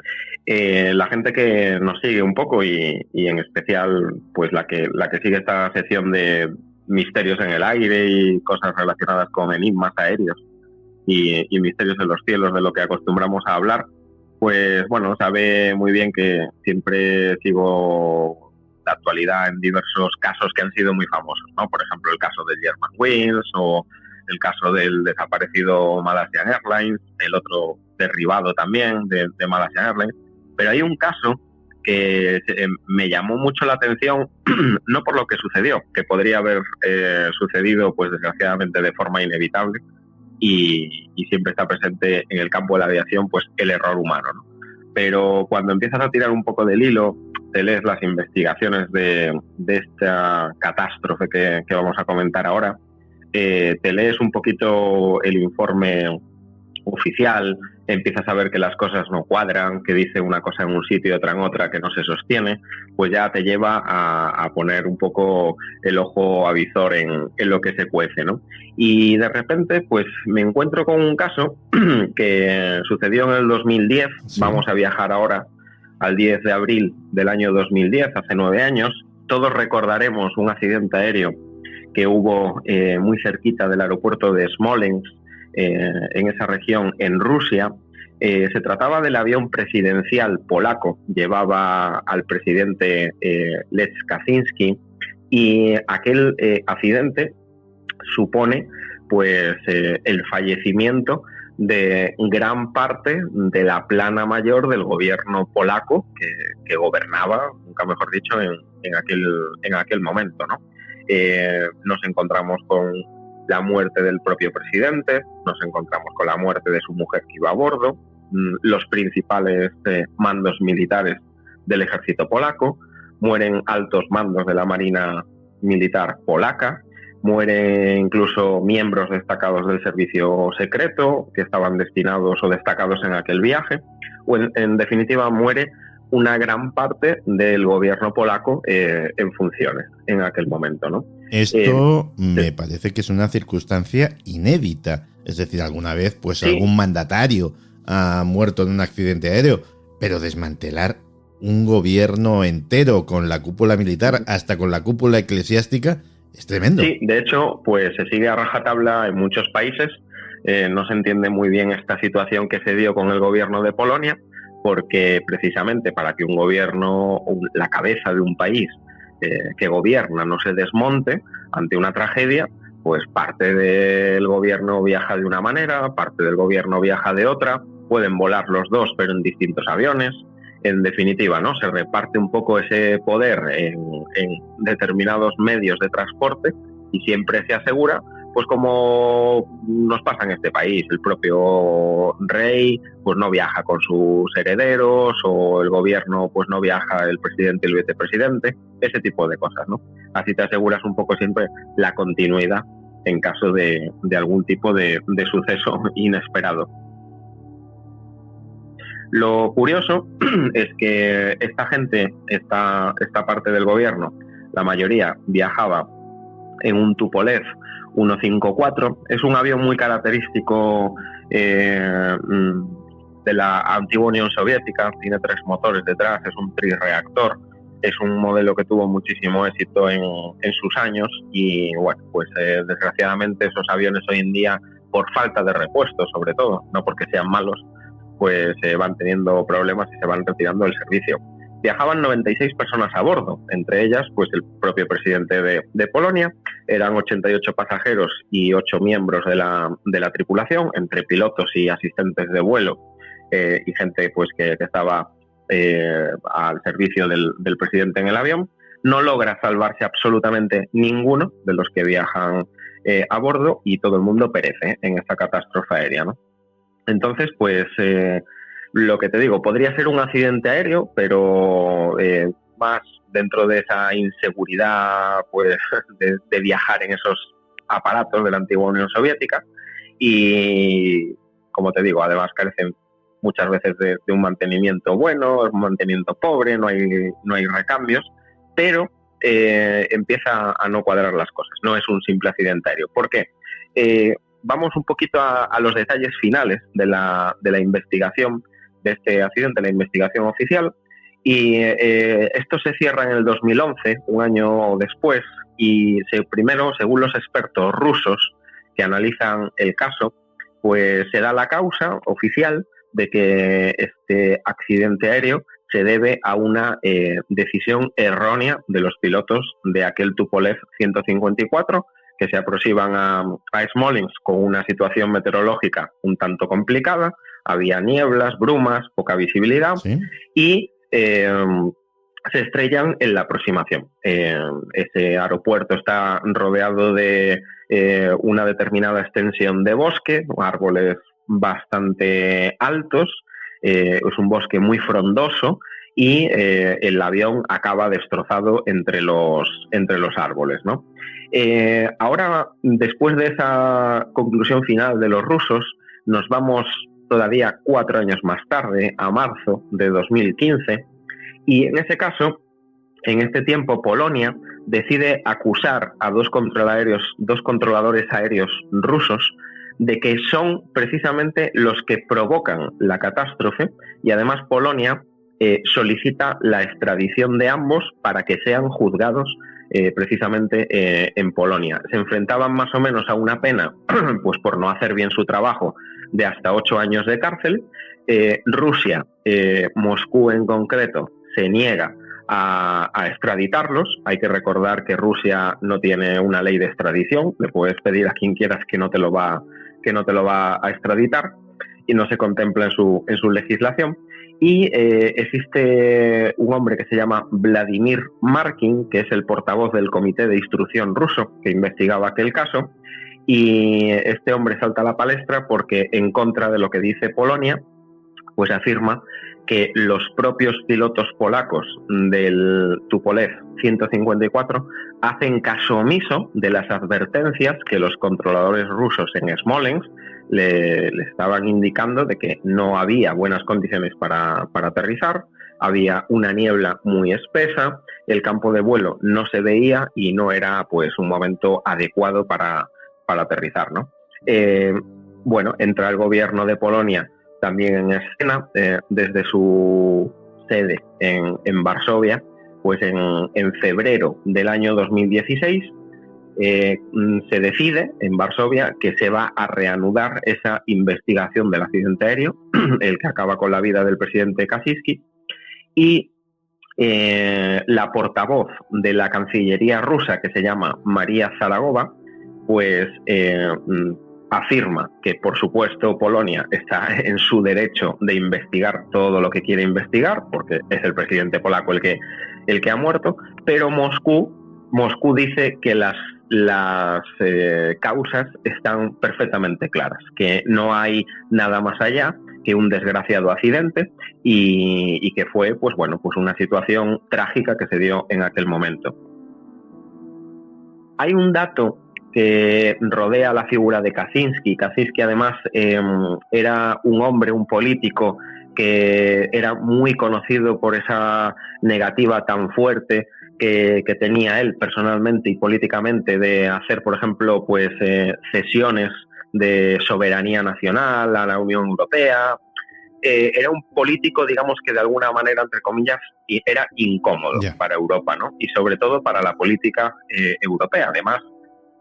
S8: La gente que nos sigue un poco y en especial pues la que sigue esta sección de misterios en el aire y cosas relacionadas con enigmas aéreos y misterios en los cielos, de lo que acostumbramos a hablar, pues bueno, sabe muy bien que siempre sigo la actualidad en diversos casos que han sido muy famosos, ¿no? Por ejemplo, el caso de Germanwings o el caso del desaparecido Malaysian Airlines, el otro derribado también de Malaysian Airlines. Pero hay un caso que me llamó mucho la atención, no por lo que sucedió, que podría haber sucedido, pues desgraciadamente, de forma inevitable, y siempre está presente en el campo de la aviación, pues el error humano, ¿no? Pero cuando empiezas a tirar un poco del hilo, te lees las investigaciones de esta catástrofe que vamos a comentar ahora, te lees un poquito el informe oficial, empiezas a ver que las cosas no cuadran, que dice una cosa en un sitio y otra en otra, que no se sostiene, pues ya te lleva a poner un poco el ojo avizor en lo que se cuece, ¿no? Y de repente, pues me encuentro con un caso que sucedió en el 2010, sí. Vamos a viajar ahora al 10 de abril del año 2010, hace 9 años. Todos recordaremos un accidente aéreo que hubo muy cerquita del aeropuerto de Smolensk, en esa región, en Rusia. Se trataba del avión presidencial polaco, llevaba al presidente Lech Kaczynski, y aquel accidente supone pues el fallecimiento de gran parte de la plana mayor del gobierno polaco que gobernaba, nunca mejor dicho, en aquel momento, ¿no? Nos encontramos con la muerte del propio presidente, nos encontramos con la muerte de su mujer que iba a bordo, los principales mandos militares del ejército polaco, mueren altos mandos de la Marina Militar polaca, mueren incluso miembros destacados del servicio secreto que estaban destinados o destacados en aquel viaje, o en definitiva muere una gran parte del gobierno polaco en funciones en aquel momento, ¿no?
S1: Esto me parece que es una circunstancia inédita. Es decir, alguna vez pues sí, algún mandatario ha muerto en un accidente aéreo, pero desmantelar un gobierno entero con la cúpula militar hasta con la cúpula eclesiástica es tremendo.
S8: Sí, de hecho, pues se sigue a rajatabla en muchos países. No se entiende muy bien esta situación que se dio con el gobierno de Polonia, porque precisamente para que un gobierno, la cabeza de un país que gobierna no se desmonte ante una tragedia, pues parte del gobierno viaja de una manera, parte del gobierno viaja de otra, pueden volar los dos pero en distintos aviones. En definitiva, ¿no? Se reparte un poco ese poder en determinados medios de transporte y siempre se asegura, pues como nos pasa en este país, el propio rey pues no viaja con sus herederos, o el gobierno pues no viaja el presidente y el vicepresidente, ese tipo de cosas, ¿no? Así te aseguras un poco siempre la continuidad en caso de algún tipo de suceso inesperado. Lo curioso es que esta gente, esta parte del gobierno, la mayoría viajaba en un Tupolev 154. Es un avión muy característico de la antigua Unión Soviética, tiene 3 motores detrás, es un trireactor, es un modelo que tuvo muchísimo éxito en sus años y bueno, pues desgraciadamente esos aviones hoy en día, por falta de repuestos sobre todo, no porque sean malos, pues van teniendo problemas y se van retirando del servicio. Viajaban 96 personas a bordo, entre ellas pues el propio presidente de Polonia, eran 88 pasajeros y 8 miembros de la tripulación, entre pilotos y asistentes de vuelo y gente pues que estaba al servicio del presidente en el avión. No logra salvarse absolutamente ninguno de los que viajan a bordo y todo el mundo perece en esta catástrofe aérea, ¿no? Entonces, pues Lo que te digo, podría ser un accidente aéreo, pero más dentro de esa inseguridad pues de viajar en esos aparatos de la antigua Unión Soviética y, como te digo, además carecen muchas veces de un mantenimiento bueno, un mantenimiento pobre, no hay recambios, pero empieza a no cuadrar las cosas. No es un simple accidente aéreo. ¿Por qué? Vamos un poquito a los detalles finales de la investigación de este accidente, la investigación oficial, y esto se cierra en el 2011, un año después, y primero, según los expertos rusos que analizan el caso, pues se da la causa oficial de que este accidente aéreo se debe a una decisión errónea de los pilotos de aquel Tupolev 154 que se aproximan a Smolensk con una situación meteorológica un tanto complicada. Había nieblas, brumas, poca visibilidad, ¿sí? Y se estrellan en la aproximación. Ese aeropuerto está rodeado de una determinada extensión de bosque, árboles bastante altos, es un bosque muy frondoso y el avión acaba destrozado entre los árboles, ¿no? Ahora, después de esa conclusión final de los rusos, nos vamos todavía 4 años más tarde, a marzo de 2015, y en ese caso, en este tiempo, Polonia decide acusar a dos controladores aéreos rusos de que son precisamente los que provocan la catástrofe, y además Polonia solicita la extradición de ambos para que sean juzgados precisamente en Polonia. Se enfrentaban más o menos a una pena pues por no hacer bien su trabajo de hasta 8 años de cárcel. Rusia, Moscú en concreto, se niega a extraditarlos. Hay que recordar que Rusia no tiene una ley de extradición, le puedes pedir a quien quieras que no te lo va a extraditar y no se contempla en su legislación. Y existe un hombre que se llama Vladimir Markin, que es el portavoz del Comité de Instrucción ruso que investigaba aquel caso, y este hombre salta a la palestra porque, en contra de lo que dice Polonia, pues afirma que los propios pilotos polacos del Tupolev 154 hacen caso omiso de las advertencias que los controladores rusos en Smolensk le estaban indicando de que no había buenas condiciones para aterrizar, había una niebla muy espesa, el campo de vuelo no se veía y no era pues un momento adecuado para aterrizar, ¿no? Bueno, entra el gobierno de Polonia también en escena, desde su sede en Varsovia, pues en febrero del año 2016 se decide en Varsovia que se va a reanudar esa investigación del accidente aéreo, el que acaba con la vida del presidente Kaczynski, y la portavoz de la Cancillería rusa, que se llama María Zharagova, pues afirma que, por supuesto, Polonia está en su derecho de investigar todo lo que quiere investigar, porque es el presidente polaco el que ha muerto, pero Moscú dice que las causas están perfectamente claras, que no hay nada más allá que un desgraciado accidente y que fue pues una situación trágica que se dio en aquel momento. Hay un dato que rodea la figura de Kaczynski. Kaczynski, además, era un hombre, un político que era muy conocido por esa negativa tan fuerte que tenía él personalmente y políticamente de hacer, por ejemplo, pues cesiones de soberanía nacional a la Unión Europea. Era un político, digamos, que de alguna manera, entre comillas, era incómodo para Europa, ¿no? Y sobre todo para la política europea. Además,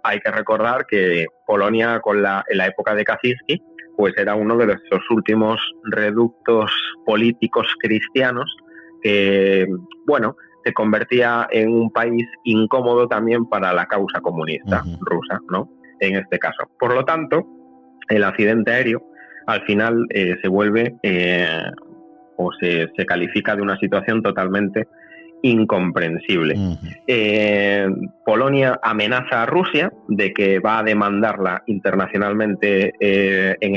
S8: hay que recordar que Polonia, en la época de Kaczynski, pues era uno de esos últimos reductos políticos cristianos que, se convertía en un país incómodo también para la causa comunista rusa, ¿no? En este caso. Por lo tanto, el accidente aéreo al final se vuelve o se califica de una situación totalmente incomprensible. Polonia amenaza a Rusia de que va a demandarla internacionalmente en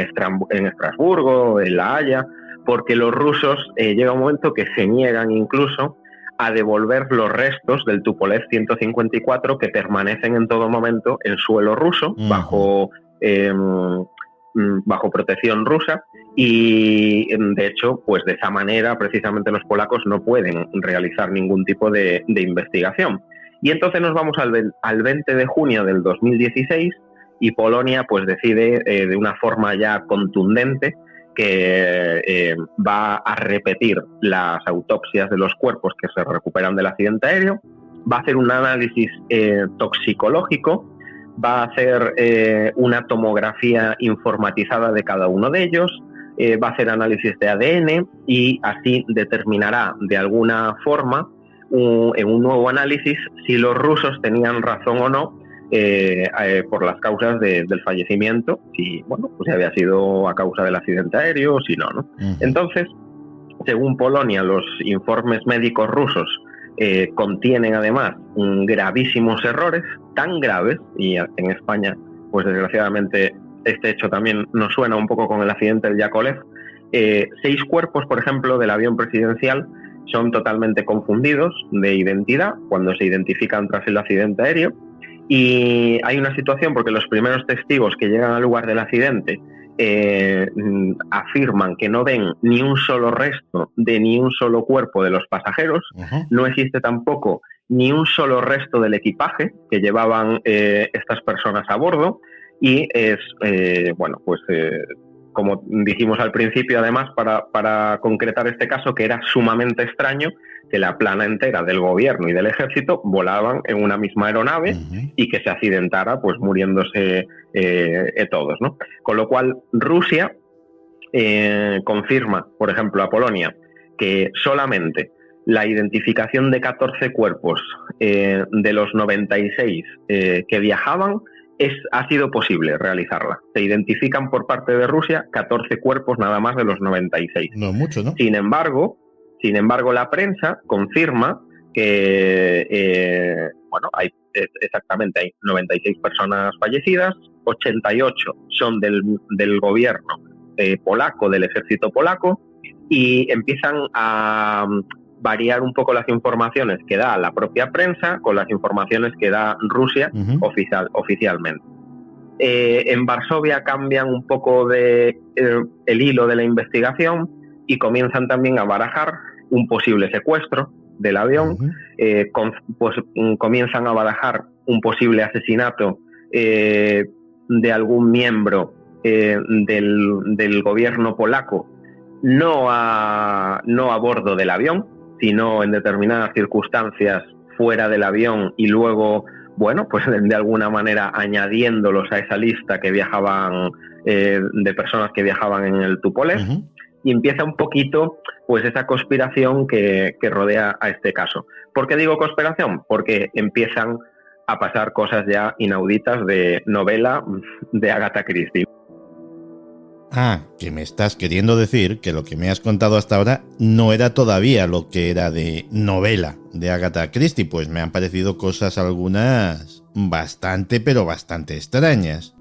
S8: Estrasburgo, en La Haya, porque los rusos llega un momento que se niegan incluso a devolver los restos del Tupolev 154 que permanecen en todo momento en suelo ruso, bajo protección rusa, y de hecho, pues de esa manera precisamente los polacos no pueden realizar ningún tipo de investigación. Y entonces nos vamos al 20 de junio del 2016 y Polonia pues decide de una forma ya contundente que va a repetir las autopsias de los cuerpos que se recuperan del accidente aéreo, va a hacer un análisis toxicológico, va a hacer una tomografía informatizada de cada uno de ellos, va a hacer análisis de ADN y así determinará de alguna forma en un nuevo análisis si los rusos tenían razón o no por las causas del fallecimiento, si bueno, pues si había sido a causa del accidente aéreo o si no, ¿no? Entonces, según Polonia, los informes médicos rusos contienen además gravísimos errores, tan graves, y en España, pues desgraciadamente este hecho también nos suena un poco con el accidente del Yakolev. 6 cuerpos, por ejemplo, del avión presidencial son totalmente confundidos de identidad cuando se identifican tras el accidente aéreo. Y hay una situación porque los primeros testigos que llegan al lugar del accidente afirman que no ven ni un solo resto de ni un solo cuerpo de los pasajeros. No existe tampoco ni un solo resto del equipaje que llevaban estas personas a bordo. Y es, bueno, pues como dijimos al principio, además, para concretar este caso, que era sumamente extraño que la plana entera del gobierno y del ejército volaban en una misma aeronave y que se accidentara, pues muriéndose todos, ¿no? Con lo cual, Rusia confirma, por ejemplo, a Polonia, que solamente la identificación de 14 cuerpos de los 96 que viajaban ha sido posible realizarla. Se identifican por parte de Rusia 14 cuerpos nada más de los 96.
S1: No es mucho, ¿no?
S8: Sin embargo, la prensa confirma que bueno, hay 96 personas fallecidas, 88 son del gobierno polaco, del ejército polaco, y empiezan a variar un poco las informaciones que da la propia prensa con las informaciones que da Rusia oficialmente. En Varsovia cambian un poco el hilo de la investigación y comienzan también a barajar un posible secuestro del avión, pues comienzan a barajar un posible asesinato de algún miembro del gobierno polaco, no a bordo del avión, sino en determinadas circunstancias fuera del avión y luego, bueno, pues de alguna manera añadiéndolos a esa lista que viajaban, de personas que viajaban en el Tupolev, y empieza un poquito pues esa conspiración que rodea a este caso. ¿Por qué digo conspiración? Porque empiezan a pasar cosas ya inauditas de novela de Agatha Christie.
S1: Ah, que me estás queriendo decir que lo que me has contado hasta ahora no era todavía lo que era de novela de Agatha Christie, pues me han parecido cosas algunas bastante, pero bastante extrañas.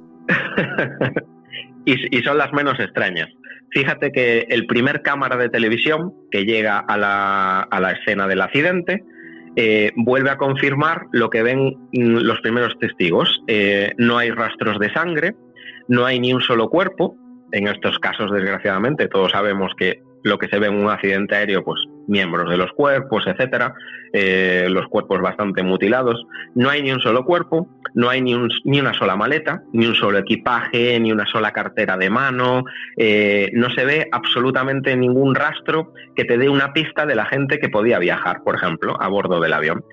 S8: y son las menos extrañas. Fíjate que el primer cámara de televisión que llega a la escena del accidente vuelve a confirmar lo que ven los primeros testigos. No hay rastros de sangre, no hay ni un solo cuerpo. En estos casos, desgraciadamente, todos sabemos que lo que se ve en un accidente aéreo, pues miembros de los cuerpos, etcétera, los cuerpos bastante mutilados. No hay ni un solo cuerpo, no hay ni una sola maleta, ni un solo equipaje, ni una sola cartera de mano. No se ve absolutamente ningún rastro que te dé una pista de la gente que podía viajar, por ejemplo, a bordo del avión.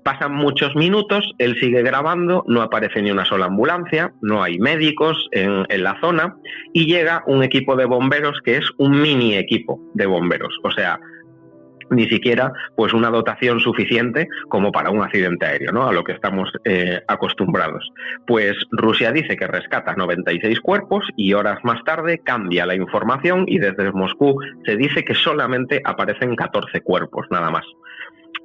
S8: Pasan muchos minutos, él sigue grabando, no aparece ni una sola ambulancia, no hay médicos en la zona, y llega un equipo de bomberos que es un mini equipo de bomberos, o sea, ni siquiera pues una dotación suficiente como para un accidente aéreo, ¿no? A lo que estamos acostumbrados. Pues Rusia dice que rescata 96 cuerpos y horas más tarde cambia la información y desde Moscú se dice que solamente aparecen 14 cuerpos, nada más.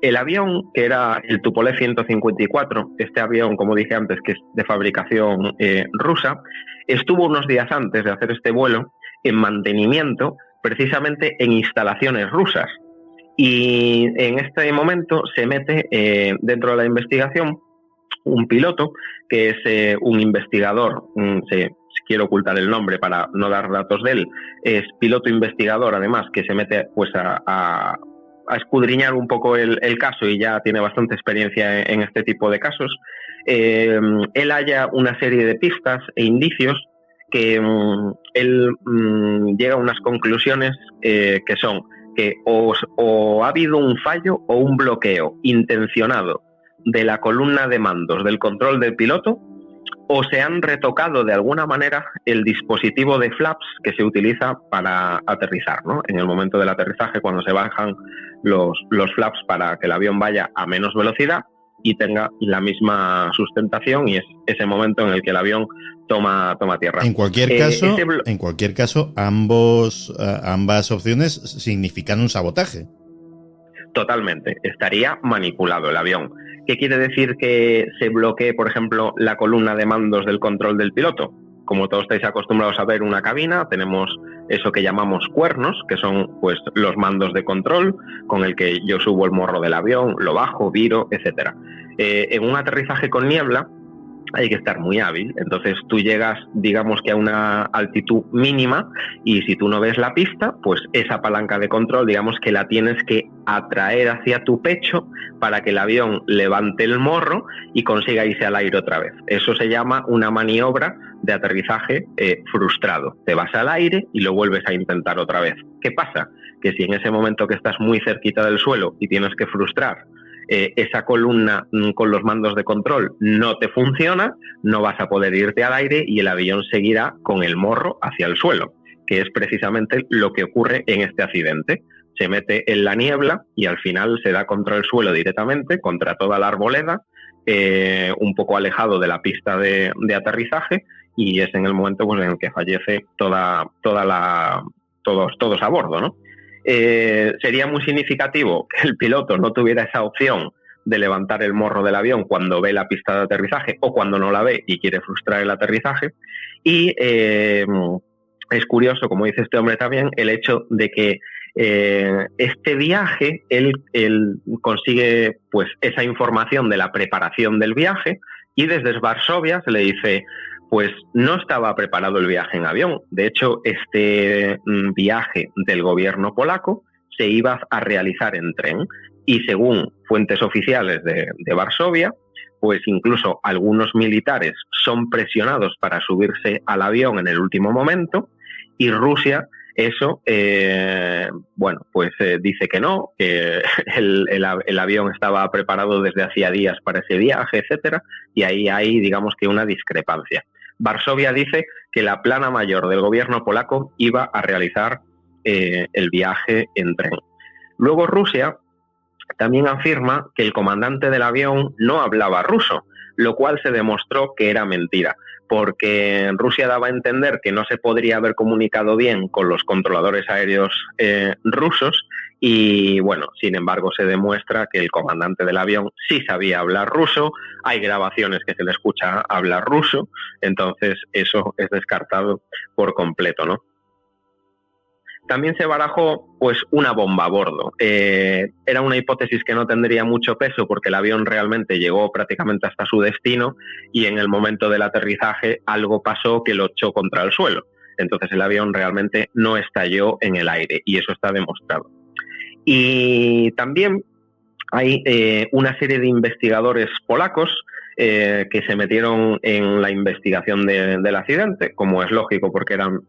S8: El avión, que era el Tupolev 154, este avión, como dije antes, que es de fabricación rusa, estuvo unos días antes de hacer este vuelo en mantenimiento precisamente en instalaciones rusas. Y en este momento se mete dentro de la investigación un piloto que es un investigador, quiero ocultar el nombre para no dar datos de él, es piloto investigador además, que se mete pues a escudriñar un poco el caso y ya tiene bastante experiencia en este tipo de casos. Él halla una serie de pistas e indicios que él llega a unas conclusiones que son que o ha habido un fallo o un bloqueo intencionado de la columna de mandos del control del piloto, o se han retocado de alguna manera el dispositivo de flaps que se utiliza para aterrizar, ¿no? En el momento del aterrizaje, cuando se bajan los flaps para que el avión vaya a menos velocidad y tenga la misma sustentación, y es ese momento en el que el avión toma tierra.
S1: En cualquier caso, ambas opciones significan un sabotaje.
S8: Totalmente. Estaría manipulado el avión. ¿Qué quiere decir que se bloquee, por ejemplo, la columna de mandos del control del piloto? Como todos estáis acostumbrados a ver una cabina, tenemos eso que llamamos cuernos, que son pues los mandos de control con el que yo subo el morro del avión, lo bajo, viro, etcétera. En un aterrizaje con niebla hay que estar muy hábil, entonces tú llegas, digamos que a una altitud mínima, y si tú no ves la pista, pues esa palanca de control, digamos que la tienes que atraer hacia tu pecho para que el avión levante el morro y consiga irse al aire otra vez. Eso se llama una maniobra de aterrizaje frustrado. Te vas al aire y lo vuelves a intentar otra vez. ¿Qué pasa? Que si en ese momento que estás muy cerquita del suelo y tienes que frustrar, esa columna con los mandos de control no te funciona, no vas a poder irte al aire y el avión seguirá con el morro hacia el suelo, que es precisamente lo que ocurre en este accidente. Se mete en la niebla y al final se da contra el suelo directamente, contra toda la arboleda, un poco alejado de la pista de aterrizaje, y es en el momento pues, en el que fallece todos a bordo, ¿no? Sería muy significativo que el piloto no tuviera esa opción de levantar el morro del avión cuando ve la pista de aterrizaje o cuando no la ve y quiere frustrar el aterrizaje. Y es curioso, como dice este hombre también, el hecho de que este viaje él consigue pues esa información de la preparación del viaje, y desde Varsovia se le dice: pues no estaba preparado el viaje en avión. De hecho, este viaje del gobierno polaco se iba a realizar en tren, y según fuentes oficiales de Varsovia, pues incluso algunos militares son presionados para subirse al avión en el último momento, y Rusia eso, dice que no, que el avión estaba preparado desde hacía días para ese viaje, etcétera, y ahí hay, digamos que una discrepancia. Varsovia dice que la plana mayor del gobierno polaco iba a realizar el viaje en tren. Luego Rusia también afirma que el comandante del avión no hablaba ruso, lo cual se demostró que era mentira, porque Rusia daba a entender que no se podría haber comunicado bien con los controladores aéreos rusos, y bueno, sin embargo se demuestra que el comandante del avión sí sabía hablar ruso, hay grabaciones que se le escucha hablar ruso, entonces eso es descartado por completo, ¿no? También se barajó pues una bomba a bordo. Era una hipótesis que no tendría mucho peso porque el avión realmente llegó prácticamente hasta su destino, y en el momento del aterrizaje algo pasó que lo echó contra el suelo. Entonces el avión realmente no estalló en el aire, y eso está demostrado. Y también hay una serie de investigadores polacos que se metieron en la investigación del accidente, como es lógico porque eran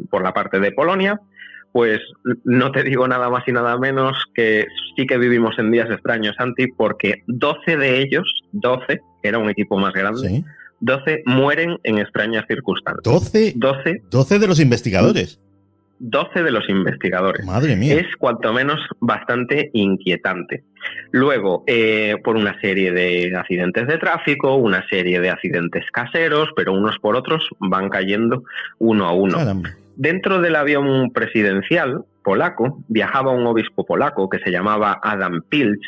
S8: por la parte de Polonia. Pues no te digo nada más y nada menos que sí que vivimos en días extraños, Santi, porque 12 de ellos, 12, era un equipo más grande, ¿sí? 12 mueren en extrañas circunstancias.
S1: 12 de los investigadores.
S8: 12 de los investigadores.
S1: Madre mía.
S8: Es cuanto menos bastante inquietante. Luego, por una serie de accidentes de tráfico, una serie de accidentes caseros, pero unos por otros van cayendo uno a uno.
S1: Caramba.
S8: Dentro del avión presidencial polaco viajaba un obispo polaco que se llamaba Adam Pilch,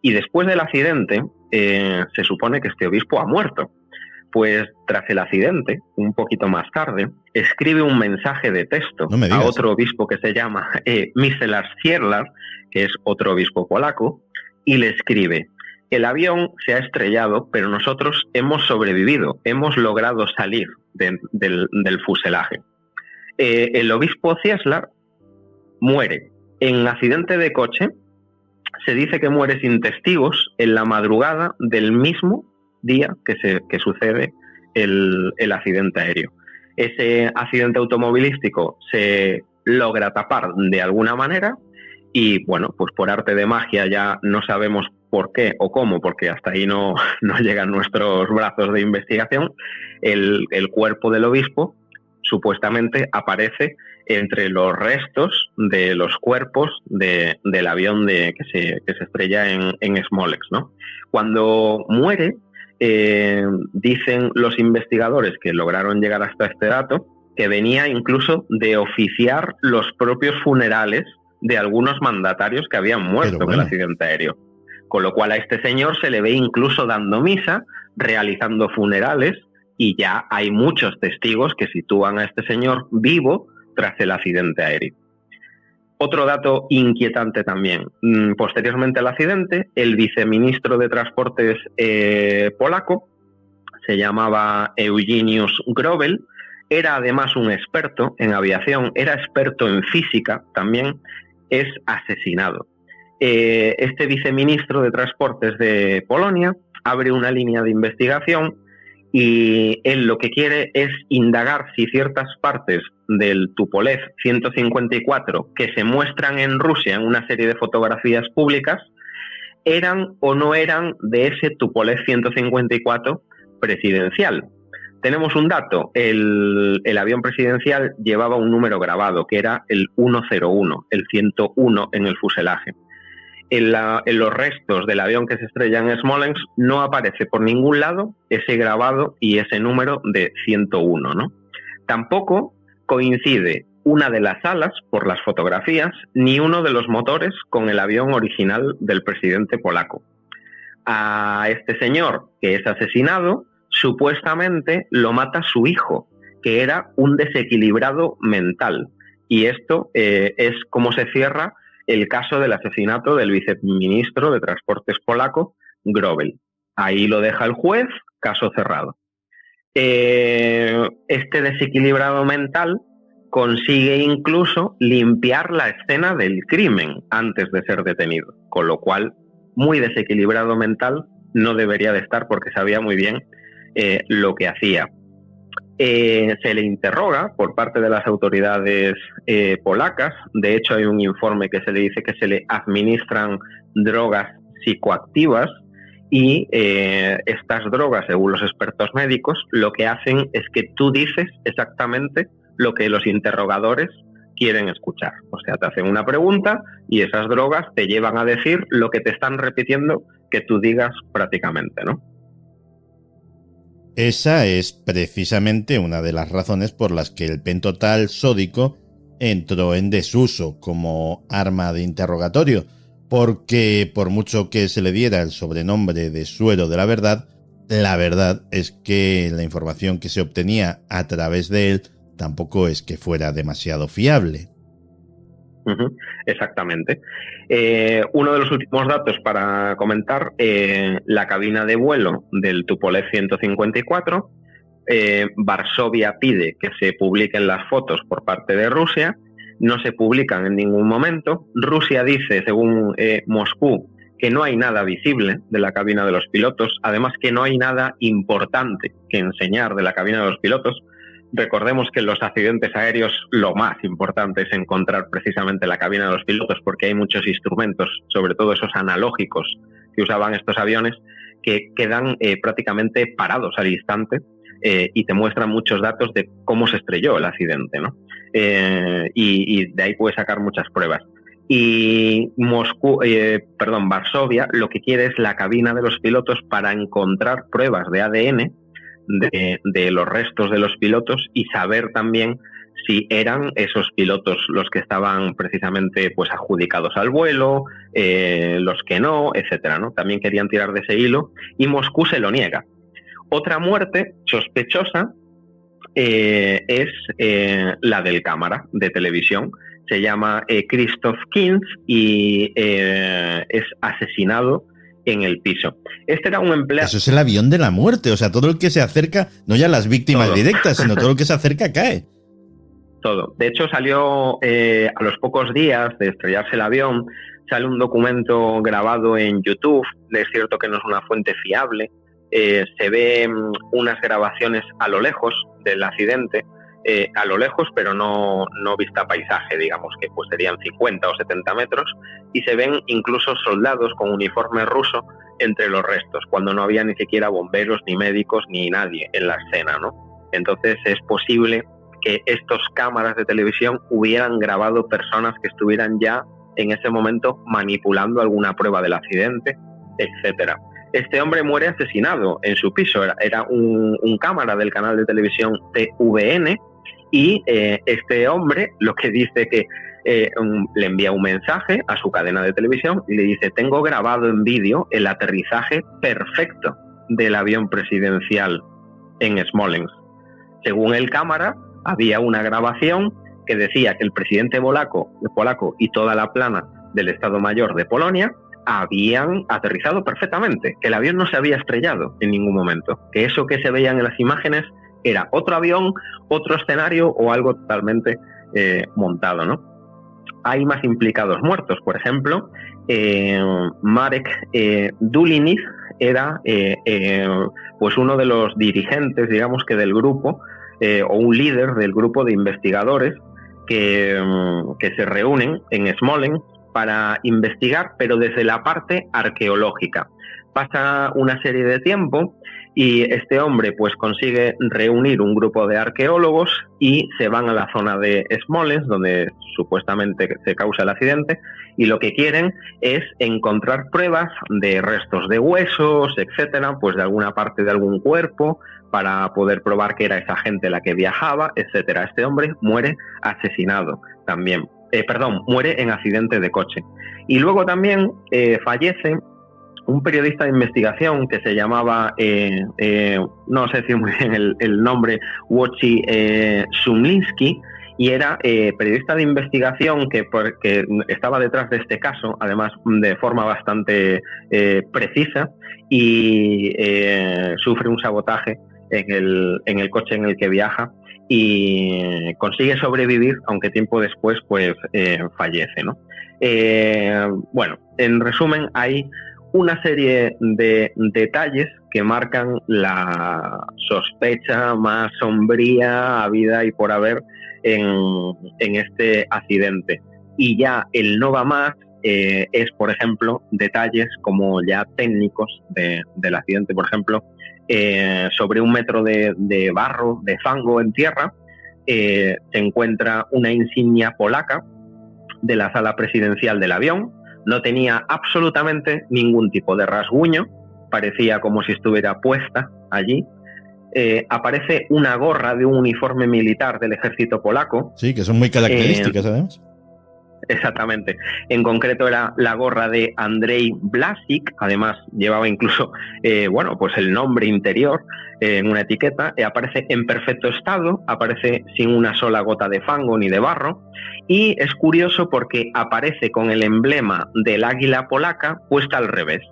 S8: y después del accidente se supone que este obispo ha muerto. Pues tras el accidente, un poquito más tarde, escribe un mensaje de texto a otro obispo que se llama Miselas Cierlar, que es otro obispo polaco, y le escribe: el avión se ha estrellado, pero nosotros hemos sobrevivido, hemos logrado salir del fuselaje. El obispo Cierlar muere en accidente de coche. Se dice que muere sin testigos en la madrugada del mismo día que sucede el accidente aéreo. Ese accidente automovilístico se logra tapar de alguna manera y, bueno, pues por arte de magia, ya no sabemos por qué o cómo, porque hasta ahí no llegan nuestros brazos de investigación, el cuerpo del obispo supuestamente aparece entre los restos de los cuerpos del avión que se estrella en Smolensk, ¿no? Cuando muere, dicen los investigadores que lograron llegar hasta este dato, que venía incluso de oficiar los propios funerales de algunos mandatarios que habían muerto en el accidente aéreo. Con lo cual a este señor se le ve incluso dando misa, realizando funerales, y ya hay muchos testigos que sitúan a este señor vivo tras el accidente aéreo. Otro dato inquietante también. Posteriormente al accidente, el viceministro de Transportes polaco, se llamaba Eugeniusz Grobel, era además un experto en aviación, era experto en física también, es asesinado. Este viceministro de Transportes de Polonia abre una línea de investigación y él lo que quiere es indagar si ciertas partes del Tupolev 154 que se muestran en Rusia en una serie de fotografías públicas eran o no eran de ese Tupolev 154 presidencial. Tenemos un dato: el avión presidencial llevaba un número grabado que era el 101, el 101 en el fuselaje. En los restos del avión que se estrella en Smolensk no aparece por ningún lado ese grabado y ese número de 101, ¿no? Tampoco coincide una de las alas por las fotografías ni uno de los motores con el avión original del presidente polaco. A este señor que es asesinado, supuestamente lo mata su hijo, que era un desequilibrado mental. Y esto es como se cierra el caso del asesinato del viceministro de Transportes polaco, Grobel. Ahí lo deja el juez, caso cerrado. Este desequilibrado mental consigue incluso limpiar la escena del crimen antes de ser detenido, con lo cual muy desequilibrado mental no debería de estar, porque sabía muy bien lo que hacía. Se le interroga por parte de las autoridades polacas. De hecho, hay un informe que se le dice que se le administran drogas psicoactivas y estas drogas, según los expertos médicos, lo que hacen es que tú dices exactamente lo que los interrogadores quieren escuchar. O sea, te hacen una pregunta y esas drogas te llevan a decir lo que te están repitiendo que tú digas prácticamente, ¿no?
S1: Esa es precisamente una de las razones por las que el pentotal sódico entró en desuso como arma de interrogatorio, porque por mucho que se le diera el sobrenombre de suero de la verdad es que la información que se obtenía a través de él tampoco es que fuera demasiado fiable.
S8: Exactamente. Uno de los últimos datos para comentar, la cabina de vuelo del Tupolev 154, Varsovia pide que se publiquen las fotos por parte de Rusia, no se publican en ningún momento. Rusia dice, según Moscú, que no hay nada visible de la cabina de los pilotos, además que no hay nada importante que enseñar de la cabina de los pilotos. Recordemos que en los accidentes aéreos lo más importante es encontrar precisamente la cabina de los pilotos, porque hay muchos instrumentos, sobre todo esos analógicos que usaban estos aviones, que quedan prácticamente parados al instante y te muestran muchos datos de cómo se estrelló el accidente, ¿no? Y de ahí puedes sacar muchas pruebas. Y Varsovia lo que quiere es la cabina de los pilotos para encontrar pruebas de ADN de los restos de los pilotos y saber también si eran esos pilotos los que estaban precisamente pues adjudicados al vuelo, los que no, etcétera, ¿no? También querían tirar de ese hilo y Moscú se lo niega. Otra muerte sospechosa es la del cámara de televisión. Se llama Christoph Kintz y es asesinado en el piso. Este era un empleado...
S1: Eso es el avión de la muerte, o sea, todo el que se acerca, no ya las víctimas
S8: todo
S1: directas, sino todo el que se acerca cae.
S8: Todo. De hecho, salió a los pocos días de estrellarse el avión, sale un documento grabado en YouTube. Es cierto que no es una fuente fiable. Se ven unas grabaciones a lo lejos del accidente, a lo lejos, pero no vista paisaje, digamos, que pues serían 50 o 70 metros, y se ven incluso soldados con uniforme ruso entre los restos, cuando no había ni siquiera bomberos, ni médicos, ni nadie en la escena, ¿no? Entonces es posible que estos cámaras de televisión hubieran grabado personas que estuvieran ya en ese momento manipulando alguna prueba del accidente, etcétera. Este hombre muere asesinado en su piso. Era un cámara del canal de televisión TVN, y este hombre lo que dice que le envía un mensaje a su cadena de televisión y le dice: tengo grabado en vídeo el aterrizaje perfecto del avión presidencial en Smolensk. Según el cámara, había una grabación que decía que el presidente polaco y toda la plana del Estado Mayor de Polonia habían aterrizado perfectamente, que el avión no se había estrellado en ningún momento, que eso que se veían en las imágenes era otro avión, otro escenario o algo totalmente montado, ¿no? Hay más implicados muertos. Por ejemplo, Marek Dulinic era pues uno de los dirigentes, digamos que del grupo, o un líder del grupo de investigadores que se reúnen en Smolensk para investigar, pero desde la parte arqueológica. Pasa una serie de tiempo y este hombre pues consigue reunir un grupo de arqueólogos y se van a la zona de Smolensk, donde supuestamente se causa el accidente, y lo que quieren es encontrar pruebas de restos de huesos, etcétera, pues de alguna parte de algún cuerpo, para poder probar que era esa gente la que viajaba, etcétera. Este hombre muere asesinado también. Muere en accidente de coche. Y luego también fallece un periodista de investigación que se llamaba, no sé decir muy bien el nombre, Wojciech Szumliński, y era periodista de investigación que estaba detrás de este caso, además de forma bastante precisa, y sufre un sabotaje en el coche en el que viaja, y consigue sobrevivir, aunque tiempo después pues fallece, ¿no? Bueno, en resumen, hay una serie de detalles que marcan la sospecha más sombría habida y por haber en este accidente. Y ya el no va más es, por ejemplo, detalles como ya técnicos del accidente. Por ejemplo, sobre 1 metro de barro, de fango en tierra, se encuentra una insignia polaca de la sala presidencial del avión. No tenía absolutamente ningún tipo de rasguño, parecía como si estuviera puesta allí. Aparece una gorra de un uniforme militar del ejército polaco.
S1: Sí, que son muy características, además.
S8: Exactamente. En concreto era la gorra de Andrei Blasik. Además llevaba incluso pues el nombre interior en una etiqueta. Aparece en perfecto estado, aparece sin una sola gota de fango ni de barro, y es curioso porque aparece con el emblema del águila polaca puesta al revés.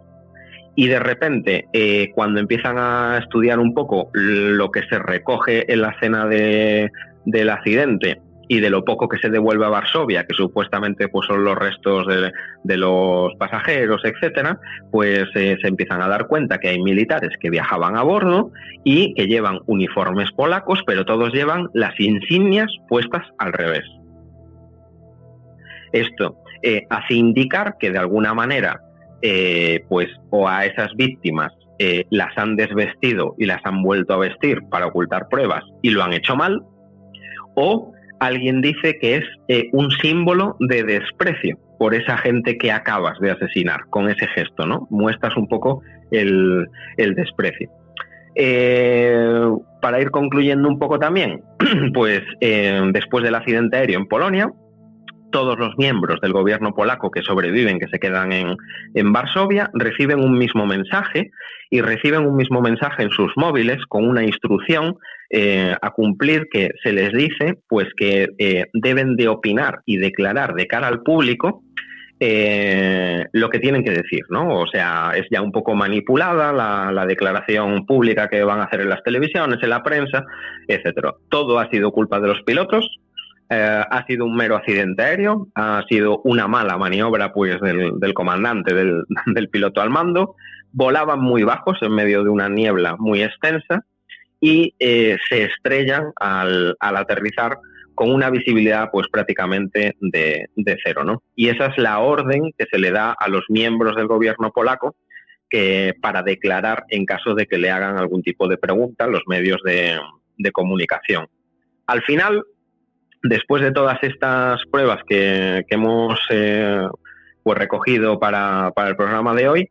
S8: Y de repente, cuando empiezan a estudiar un poco lo que se recoge en la escena del accidente y de lo poco que se devuelve a Varsovia, que supuestamente pues son los restos de los pasajeros, etcétera, pues se empiezan a dar cuenta que hay militares que viajaban a bordo y que llevan uniformes polacos, pero todos llevan las insignias puestas al revés. Esto hace indicar que de alguna manera pues o a esas víctimas las han desvestido y las han vuelto a vestir para ocultar pruebas y lo han hecho mal, o alguien dice que es un símbolo de desprecio por esa gente que acabas de asesinar. Con ese gesto, ¿no? Muestras un poco el desprecio. Para ir concluyendo un poco también, pues después del accidente aéreo en Polonia, todos los miembros del gobierno polaco que sobreviven, que se quedan en Varsovia, reciben un mismo mensaje y reciben un mismo mensaje en sus móviles con una instrucción a cumplir que se les dice pues que deben de opinar y declarar de cara al público lo que tienen que decir, ¿no? O sea, es ya un poco manipulada la declaración pública que van a hacer en las televisiones, en la prensa, etcétera. Todo ha sido culpa de los pilotos. Ha sido un mero accidente aéreo, ha sido una mala maniobra pues del comandante, del piloto al mando. Volaban muy bajos en medio de una niebla muy extensa y se estrellan al aterrizar con una visibilidad pues prácticamente de cero, ¿no? Y esa es la orden que se le da a los miembros del gobierno polaco para declarar en caso de que le hagan algún tipo de pregunta a los medios de comunicación. Al final, después de todas estas pruebas que hemos pues recogido para el programa de hoy,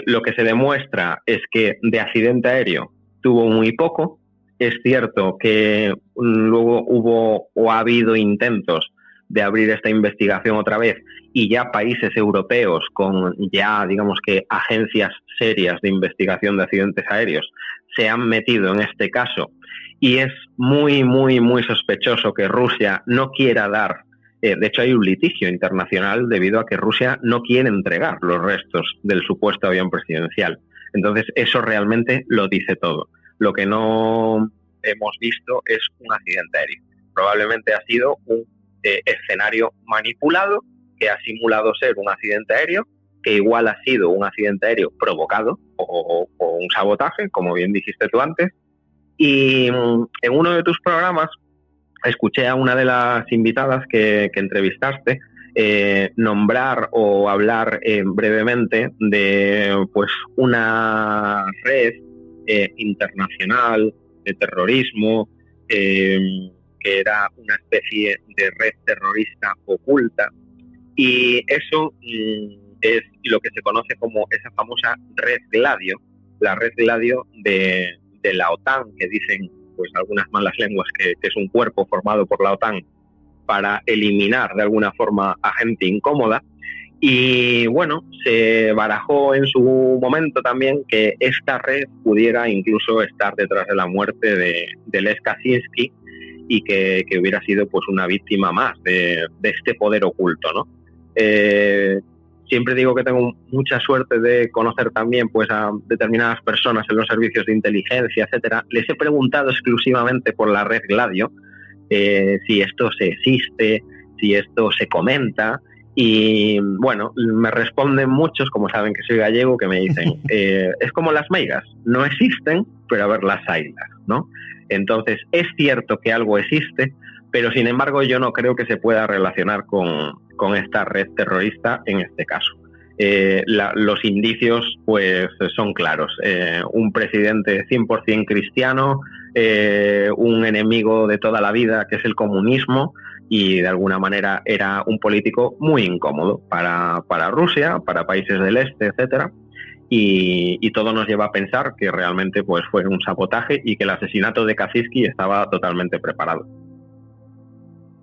S8: lo que se demuestra es que de accidente aéreo tuvo muy poco. Es cierto que luego hubo o ha habido intentos de abrir esta investigación otra vez y ya países europeos con ya, digamos que agencias serias de investigación de accidentes aéreos se han metido en este caso. Y es muy, muy, muy sospechoso que Rusia no quiera dar, de hecho hay un litigio internacional debido a que Rusia no quiere entregar los restos del supuesto avión presidencial. Entonces eso realmente lo dice todo. Lo que no hemos visto es un accidente aéreo. Probablemente ha sido un escenario manipulado que ha simulado ser un accidente aéreo, que igual ha sido un accidente aéreo provocado o un sabotaje, como bien dijiste tú antes. Y en uno de tus programas escuché a una de las invitadas que entrevistaste nombrar o hablar brevemente de pues una red internacional de terrorismo que era una especie de red terrorista oculta, y eso es lo que se conoce como esa famosa red Gladio, la red Gladio de la OTAN, que dicen pues algunas malas lenguas que es un cuerpo formado por la OTAN para eliminar de alguna forma a gente incómoda. Y bueno, se barajó en su momento también que esta red pudiera incluso estar detrás de la muerte de Lech Kaczynski y que hubiera sido pues una víctima más de este poder oculto, ¿no? Siempre digo que tengo mucha suerte de conocer también pues a determinadas personas en los servicios de inteligencia, etcétera. Les he preguntado exclusivamente por la red Gladio, si esto se existe, si esto se comenta. Y bueno, me responden muchos, como saben que soy gallego, que me dicen, es como las meigas, no existen, pero a ver las haylas, ¿no? Entonces, es cierto que algo existe, pero sin embargo yo no creo que se pueda relacionar con esta red terrorista en este caso. Los indicios pues son claros. Un presidente 100% cristiano, un enemigo de toda la vida que es el comunismo, y de alguna manera era un político muy incómodo para Rusia, para países del este, etcétera. Y todo nos lleva a pensar que realmente pues fue un sabotaje y que el asesinato de Kaczynski estaba totalmente preparado.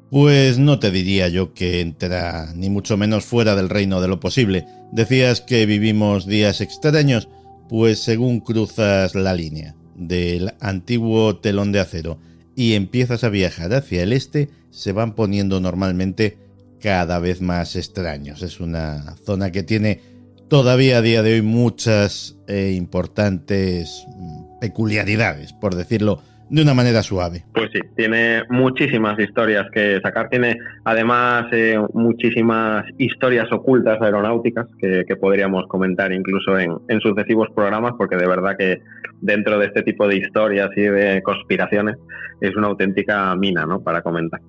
S1: Pues no te diría yo que entra ni mucho menos fuera del reino de lo posible. Decías que vivimos días extraños, pues según cruzas la línea del antiguo telón de acero y empiezas a viajar hacia el este, se van poniendo normalmente cada vez más extraños. Es una zona que tiene todavía a día de hoy muchas importantes peculiaridades, por decirlo de una manera suave.
S8: Pues sí, tiene muchísimas historias que sacar. Tiene además muchísimas historias ocultas aeronáuticas que podríamos comentar incluso en sucesivos programas, porque de verdad que dentro de este tipo de historias y de conspiraciones es una auténtica mina, ¿no?, para comentar.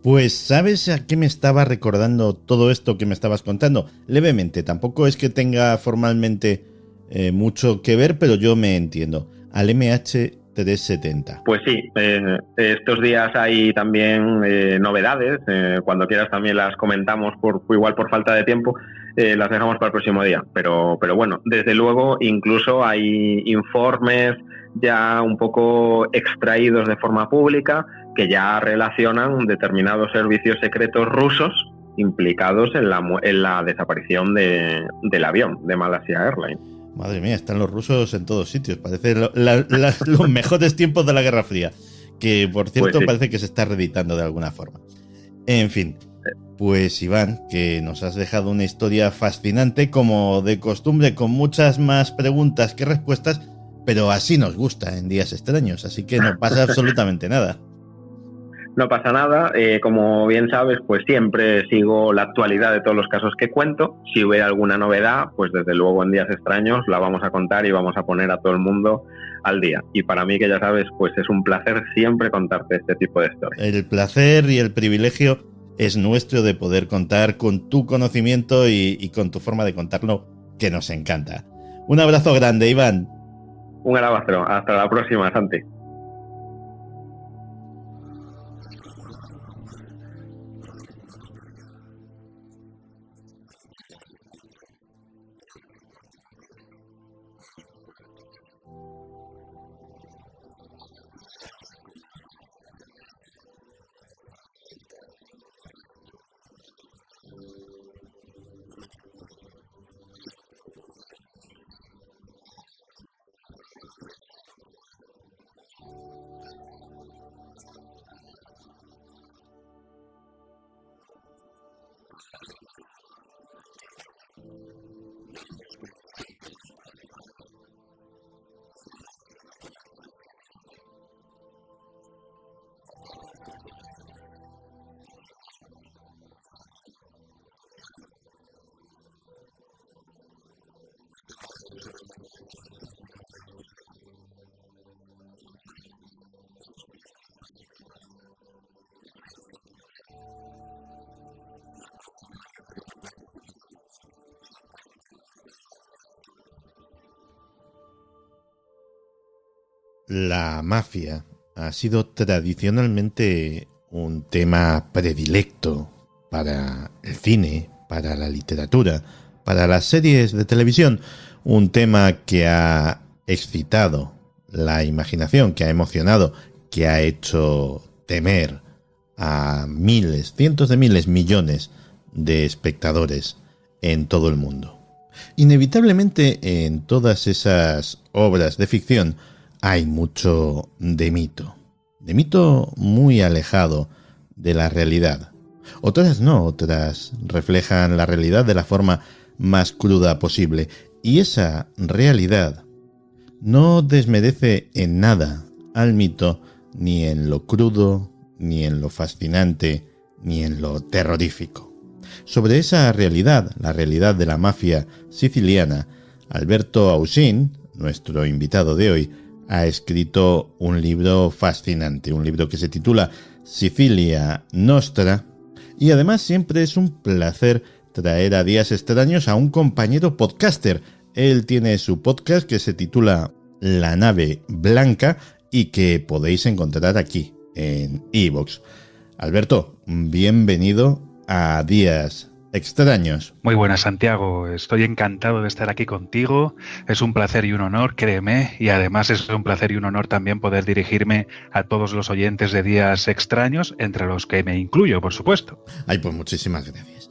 S1: Pues ¿sabes a qué me estaba recordando todo esto que me estabas contando? Levemente, tampoco es que tenga formalmente mucho que ver, pero yo me entiendo. Al MH370.
S8: Pues sí, estos días hay también novedades. Cuando quieras también las comentamos, igual por falta de tiempo, las dejamos para el próximo día. Pero bueno, desde luego incluso hay informes ya un poco extraídos de forma pública, que ya relacionan determinados servicios secretos rusos implicados en la desaparición del avión de Malaysia Airlines.
S1: Madre mía, están los rusos en todos sitios. Parece los mejores tiempos de la Guerra Fría. Que, por cierto,
S8: Pues sí.
S1: Parece que se está reeditando de alguna forma. En fin, pues Iván, que nos has dejado una historia fascinante, como de costumbre, con muchas más preguntas que respuestas, pero así nos gusta en Días Extraños, así que no pasa absolutamente nada.
S8: No pasa nada, como bien sabes, pues siempre sigo la actualidad de todos los casos que cuento. Si hubiera alguna novedad, pues desde luego en Días Extraños la vamos a contar y vamos a poner a todo el mundo al día. Y para mí, que ya sabes, pues es un placer siempre contarte este tipo de historias.
S1: El placer y el privilegio es nuestro de poder contar con tu conocimiento y con tu forma de contarlo, que nos encanta. Un abrazo grande, Iván.
S8: Un abrazo, hasta la próxima, Santi.
S1: La mafia ha sido tradicionalmente un tema predilecto para el cine, para la literatura, para las series de televisión, un tema que ha excitado la imaginación, que ha emocionado, que ha hecho temer a miles, cientos de miles, millones de espectadores en todo el mundo. Inevitablemente, en todas esas obras de ficción hay mucho de mito muy alejado de la realidad. Otras no, otras reflejan la realidad de la forma más cruda posible, y esa realidad no desmerece en nada al mito, ni en lo crudo, ni en lo fascinante, ni en lo terrorífico. Sobre esa realidad, la realidad de la mafia siciliana, Alberto Ausin, nuestro invitado de hoy, ha escrito un libro fascinante, un libro que se titula Sicilia Nostra, y además siempre es un placer traer a Días Extraños a un compañero podcaster. Él tiene su podcast que se titula La Nave Blanca y que podéis encontrar aquí en iVoox. Alberto, bienvenido a Días Extraños.
S9: Muy buenas, Santiago. Estoy encantado de estar aquí contigo. Es un placer y un honor, créeme, y además es un placer y un honor también poder dirigirme a todos los oyentes de Días Extraños, entre los que me incluyo, por supuesto.
S1: Ay, pues muchísimas gracias.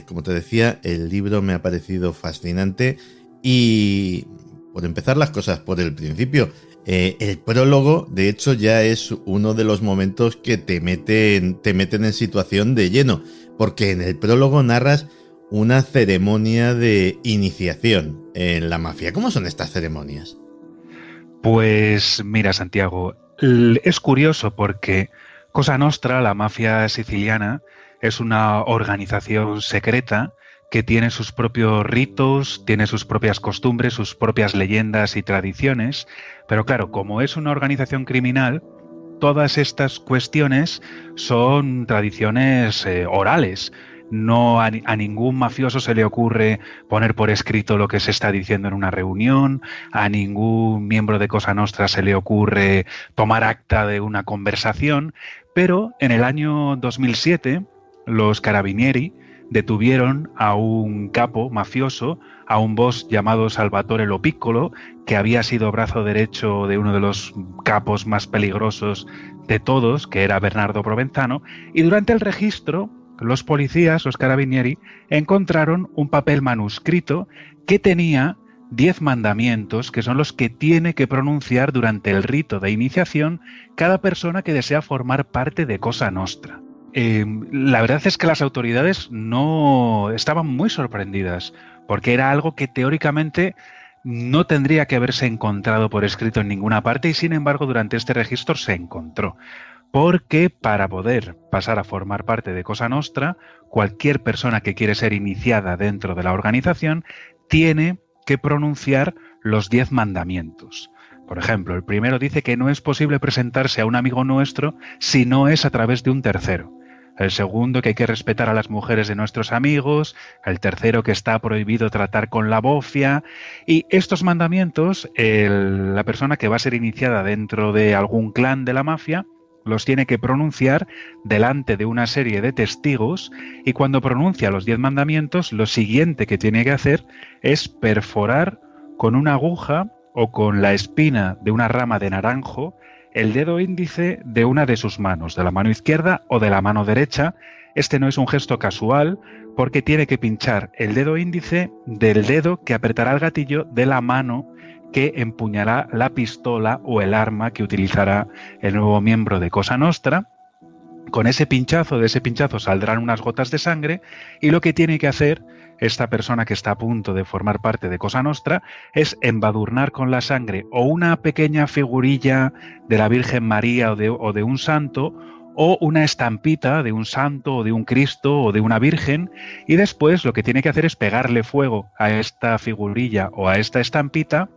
S1: Como te decía, el libro me ha parecido fascinante y, por empezar las cosas por el principio, el prólogo, de hecho, ya es uno de los momentos que te meten en situación de lleno, porque en el prólogo narras una ceremonia de iniciación en la mafia. ¿Cómo son estas ceremonias?
S9: Pues mira, Santiago, es curioso porque Cosa Nostra, la mafia siciliana, es una organización secreta que tiene sus propios ritos, tiene sus propias costumbres, sus propias leyendas y tradiciones, pero claro, como es una organización criminal, todas estas cuestiones son tradiciones orales. No a ningún mafioso se le ocurre poner por escrito lo que se está diciendo en una reunión, a ningún miembro de Cosa Nostra se le ocurre tomar acta de una conversación, pero en el año 2007 los Carabinieri detuvieron a un capo mafioso, a un boss llamado Salvatore Lo Piccolo, que había sido brazo derecho de uno de los capos más peligrosos de todos, que era Bernardo Provenzano, y durante el registro los policías, los carabinieri, encontraron un papel manuscrito que tenía 10 mandamientos, que son los que tiene que pronunciar durante el rito de iniciación cada persona que desea formar parte de Cosa Nostra. La verdad es que las autoridades no estaban muy sorprendidas, porque era algo que teóricamente no tendría que haberse encontrado por escrito en ninguna parte, y sin embargo durante este registro se encontró. Porque para poder pasar a formar parte de Cosa Nostra, cualquier persona que quiere ser iniciada dentro de la organización tiene que pronunciar los 10 mandamientos. Por ejemplo, el primero dice que no es posible presentarse a un amigo nuestro si no es a través de un tercero. El segundo, que hay que respetar a las mujeres de nuestros amigos. El tercero, que está prohibido tratar con la bofia. Y estos mandamientos, la persona que va a ser iniciada dentro de algún clan de la mafia los tiene que pronunciar delante de una serie de testigos, y cuando pronuncia los 10 mandamientos, lo siguiente que tiene que hacer es perforar con una aguja o con la espina de una rama de naranjo el dedo índice de una de sus manos, de la mano izquierda o de la mano derecha. Este no es un gesto casual, porque tiene que pinchar el dedo índice del dedo que apretará el gatillo de la mano que empuñará la pistola o el arma que utilizará el nuevo miembro de Cosa Nostra. Con ese pinchazo, de ese pinchazo saldrán unas gotas de sangre, y lo que tiene que hacer esta persona que está a punto de formar parte de Cosa Nostra es embadurnar con la sangre o una pequeña figurilla de la Virgen María o de un santo, o una estampita de un santo o de un Cristo o de una Virgen, y después lo que tiene que hacer es pegarle fuego a esta figurilla o a esta estampita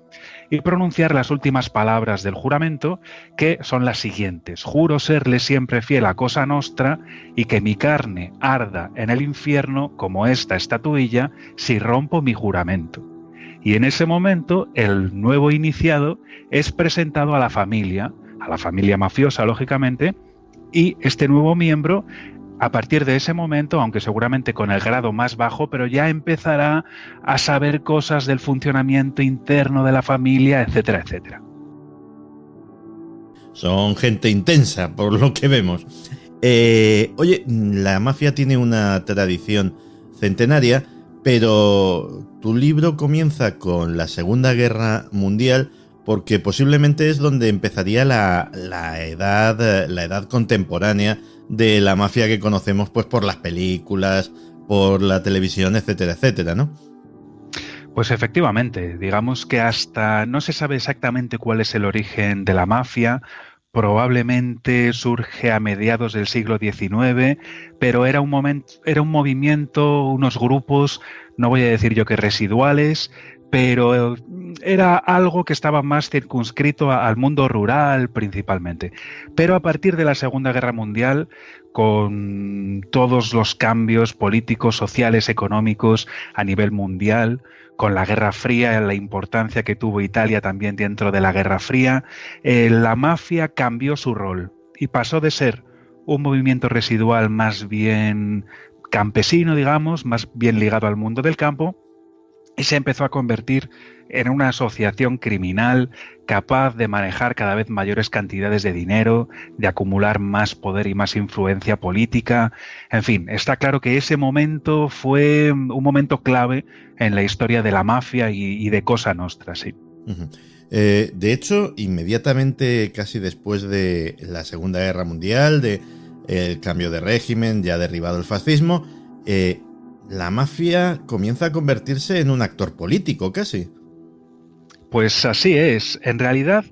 S9: y pronunciar las últimas palabras del juramento, que son las siguientes: juro serle siempre fiel a Cosa Nostra y que mi carne arda en el infierno como esta estatuilla si rompo mi juramento. Y en ese momento el nuevo iniciado es presentado a la familia mafiosa, lógicamente, y este nuevo miembro, a partir de ese momento, aunque seguramente con el grado más bajo, pero ya empezará a saber cosas del funcionamiento interno de la familia, etcétera, etcétera.
S1: Son gente intensa, por lo que vemos. Oye, la mafia tiene una tradición centenaria, pero tu libro comienza con la Segunda Guerra Mundial, porque posiblemente es donde empezaría la edad contemporánea de la mafia que conocemos, pues por las películas, por la televisión, etcétera, etcétera, ¿no?
S9: Pues efectivamente, digamos que hasta no se sabe exactamente cuál es el origen de la mafia. Probablemente surge a mediados del siglo XIX, pero era un movimiento, unos grupos, no voy a decir yo que residuales, pero era algo que estaba más circunscrito al mundo rural principalmente. Pero a partir de la Segunda Guerra Mundial, con todos los cambios políticos, sociales, económicos a nivel mundial, con la Guerra Fría, la importancia que tuvo Italia también dentro de la Guerra Fría, la mafia cambió su rol y pasó de ser un movimiento residual más bien campesino, digamos, más bien ligado al mundo del campo, y se empezó a convertir en una asociación criminal capaz de manejar cada vez mayores cantidades de dinero, de acumular más poder y más influencia política. En fin, está claro que ese momento fue un momento clave en la historia de la mafia y de Cosa Nostra, sí.
S1: Uh-huh. De hecho, inmediatamente, casi después de la Segunda Guerra Mundial, de el cambio de régimen, ya derribado el fascismo, la mafia comienza a convertirse en un actor político, casi.
S9: Pues así es. En realidad,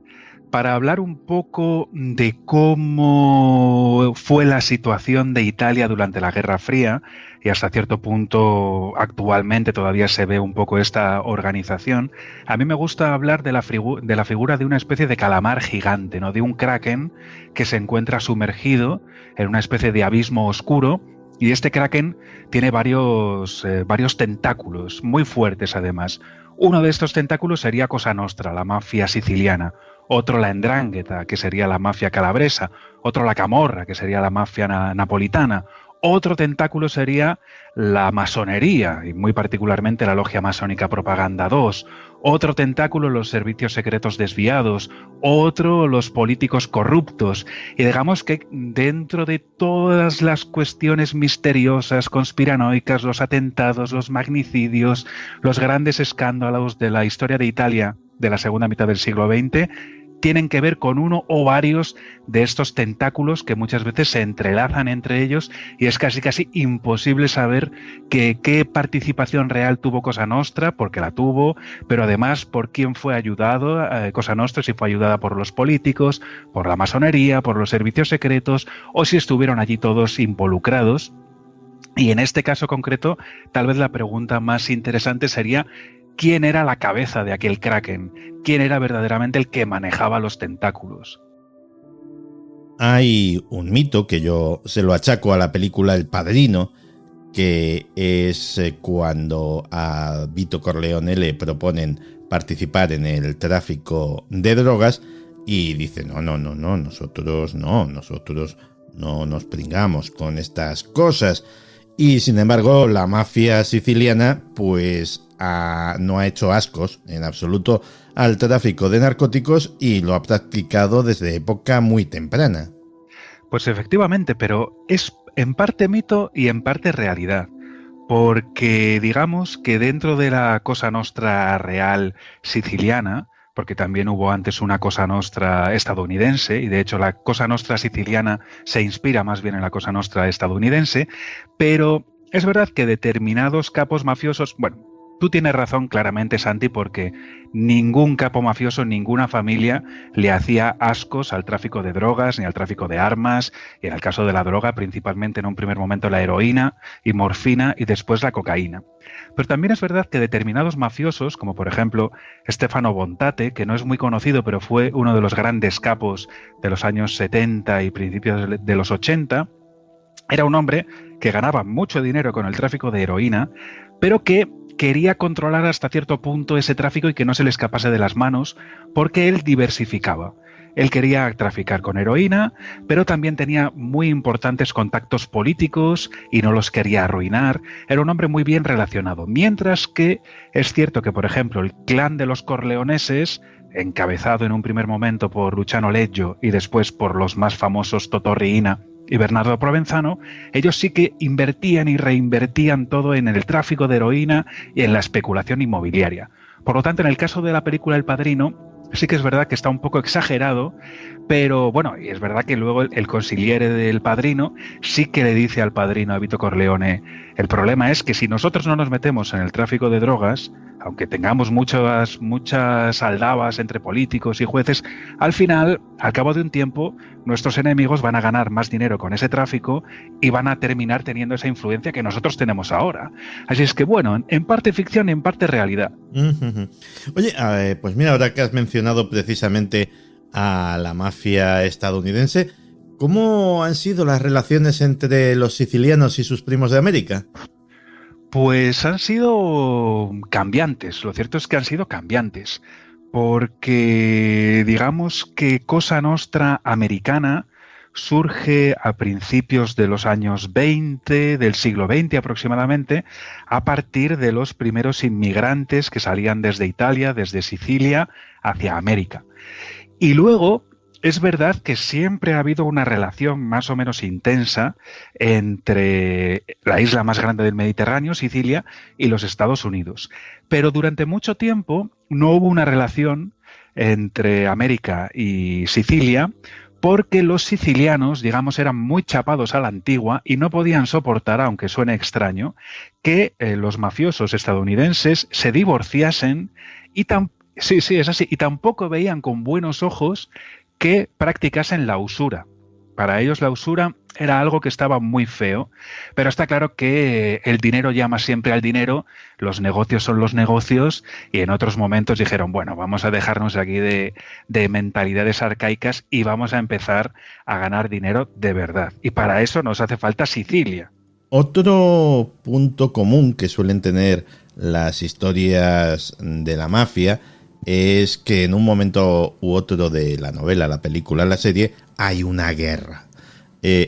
S9: para hablar un poco de cómo fue la situación de Italia durante la Guerra Fría, y hasta cierto punto actualmente todavía se ve un poco esta organización, a mí me gusta hablar de la figura de una especie de calamar gigante, ¿no? De un kraken que se encuentra sumergido en una especie de abismo oscuro. Y este kraken tiene varios tentáculos, muy fuertes además. Uno de estos tentáculos sería Cosa Nostra, la mafia siciliana. Otro la 'Ndrangheta, que sería la mafia calabresa. Otro la Camorra, que sería la mafia napolitana. Otro tentáculo sería la masonería, y muy particularmente la Logia Masónica Propaganda 2. Otro tentáculo, los servicios secretos desviados. Otro, los políticos corruptos. Y digamos que dentro de todas las cuestiones misteriosas, conspiranoicas, los atentados, los magnicidios, los grandes escándalos de la historia de Italia de la segunda mitad del siglo XX, tienen que ver con uno o varios de estos tentáculos que muchas veces se entrelazan entre ellos y es casi imposible saber qué participación real tuvo Cosa Nostra, porque la tuvo, pero además por quién fue ayudado Cosa Nostra, si fue ayudada por los políticos, por la masonería, por los servicios secretos o si estuvieron allí todos involucrados. Y en este caso concreto, tal vez la pregunta más interesante sería ¿quién era la cabeza de aquel Kraken? ¿Quién era verdaderamente el que manejaba los tentáculos?
S1: Hay un mito que yo se lo achaco a la película El Padrino, que es cuando a Vito Corleone le proponen participar en el tráfico de drogas y dice no, nosotros no nos pringamos con estas cosas. Y sin embargo la mafia siciliana pues no ha hecho ascos en absoluto al tráfico de narcóticos y lo ha practicado desde época muy temprana.
S9: Pues efectivamente, pero es en parte mito y en parte realidad. Porque digamos que dentro de la Cosa Nostra real siciliana, porque también hubo antes una Cosa Nostra estadounidense, y de hecho la Cosa Nostra siciliana se inspira más bien en la Cosa Nostra estadounidense, pero es verdad que determinados capos mafiosos, bueno, tú tienes razón claramente, Santi, porque ningún capo mafioso, ninguna familia le hacía ascos al tráfico de drogas ni al tráfico de armas, y en el caso de la droga, principalmente en un primer momento la heroína y morfina y después la cocaína. Pero también es verdad que determinados mafiosos, como por ejemplo Stefano Bontate, que no es muy conocido, pero fue uno de los grandes capos de los años 70 y principios de los 80, era un hombre que ganaba mucho dinero con el tráfico de heroína, pero que quería controlar hasta cierto punto ese tráfico y que no se le escapase de las manos, porque él diversificaba. Él quería traficar con heroína, pero también tenía muy importantes contactos políticos y no los quería arruinar. Era un hombre muy bien relacionado. Mientras que es cierto que, por ejemplo, el clan de los corleoneses, encabezado en un primer momento por Luciano Leggio y después por los más famosos Totò Riina y Bernardo Provenzano, ellos sí que invertían y reinvertían todo en el tráfico de heroína y en la especulación inmobiliaria. Por lo tanto, en el caso de la película El Padrino, sí que es verdad que está un poco exagerado, pero bueno, y es verdad que luego el consigliere del Padrino sí que le dice al Padrino, a Vito Corleone, el problema es que si nosotros no nos metemos en el tráfico de drogas, aunque tengamos muchas aldabas entre políticos y jueces, al final, al cabo de un tiempo, nuestros enemigos van a ganar más dinero con ese tráfico y van a terminar teniendo esa influencia que nosotros tenemos ahora. Así es que bueno, en parte ficción y en parte realidad.
S1: Oye, pues mira, ahora que has mencionado precisamente a la mafia estadounidense, ¿cómo han sido las relaciones entre los sicilianos y sus primos de América?
S9: Pues han sido cambiantes, lo cierto es que han sido cambiantes, porque digamos que Cosa Nostra americana surge a principios de los años 20, del siglo XX aproximadamente, a partir de los primeros inmigrantes que salían desde Italia, desde Sicilia, hacia América. Y luego es verdad que siempre ha habido una relación más o menos intensa entre la isla más grande del Mediterráneo, Sicilia, y los Estados Unidos. Pero durante mucho tiempo no hubo una relación entre América y Sicilia porque los sicilianos, digamos, eran muy chapados a la antigua y no podían soportar, aunque suene extraño, que los mafiosos estadounidenses se divorciasen y tampoco veían con buenos ojos que practicasen la usura. Para ellos la usura era algo que estaba muy feo, pero está claro que el dinero llama siempre al dinero, los negocios son los negocios, y en otros momentos dijeron, bueno, vamos a dejarnos aquí de mentalidades arcaicas y vamos a empezar a ganar dinero de verdad. Y para eso nos hace falta Sicilia.
S1: Otro punto común que suelen tener las historias de la mafia es que en un momento u otro de la novela, la película, la serie, hay una guerra.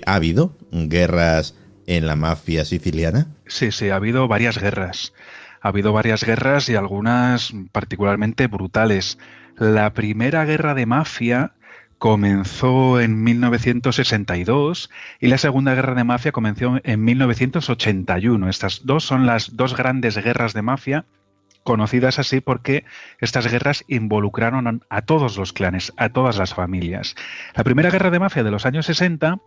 S1: Ha habido guerras en la mafia siciliana?
S9: Sí, ha habido varias guerras. Ha habido varias guerras y algunas particularmente brutales. La primera guerra de mafia comenzó en 1962 y la segunda guerra de mafia comenzó en 1981. Estas dos son las dos grandes guerras de mafia, conocidas así porque estas guerras involucraron a todos los clanes, a todas las familias. La primera guerra de mafia de los años 60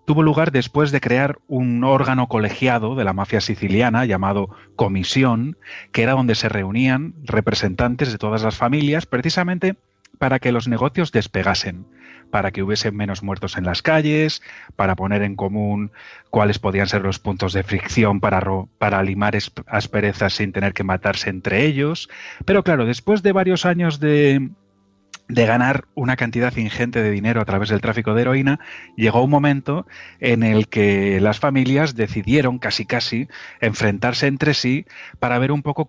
S9: tuvo lugar después de crear un órgano colegiado de la mafia siciliana llamado Comisión, que era donde se reunían representantes de todas las familias, precisamente para que los negocios despegasen, para que hubiese menos muertos en las calles, para poner en común cuáles podían ser los puntos de fricción para limar asperezas sin tener que matarse entre ellos. Pero claro, después de varios años de ganar una cantidad ingente de dinero a través del tráfico de heroína, llegó un momento en el que las familias decidieron casi enfrentarse entre sí para ver un poco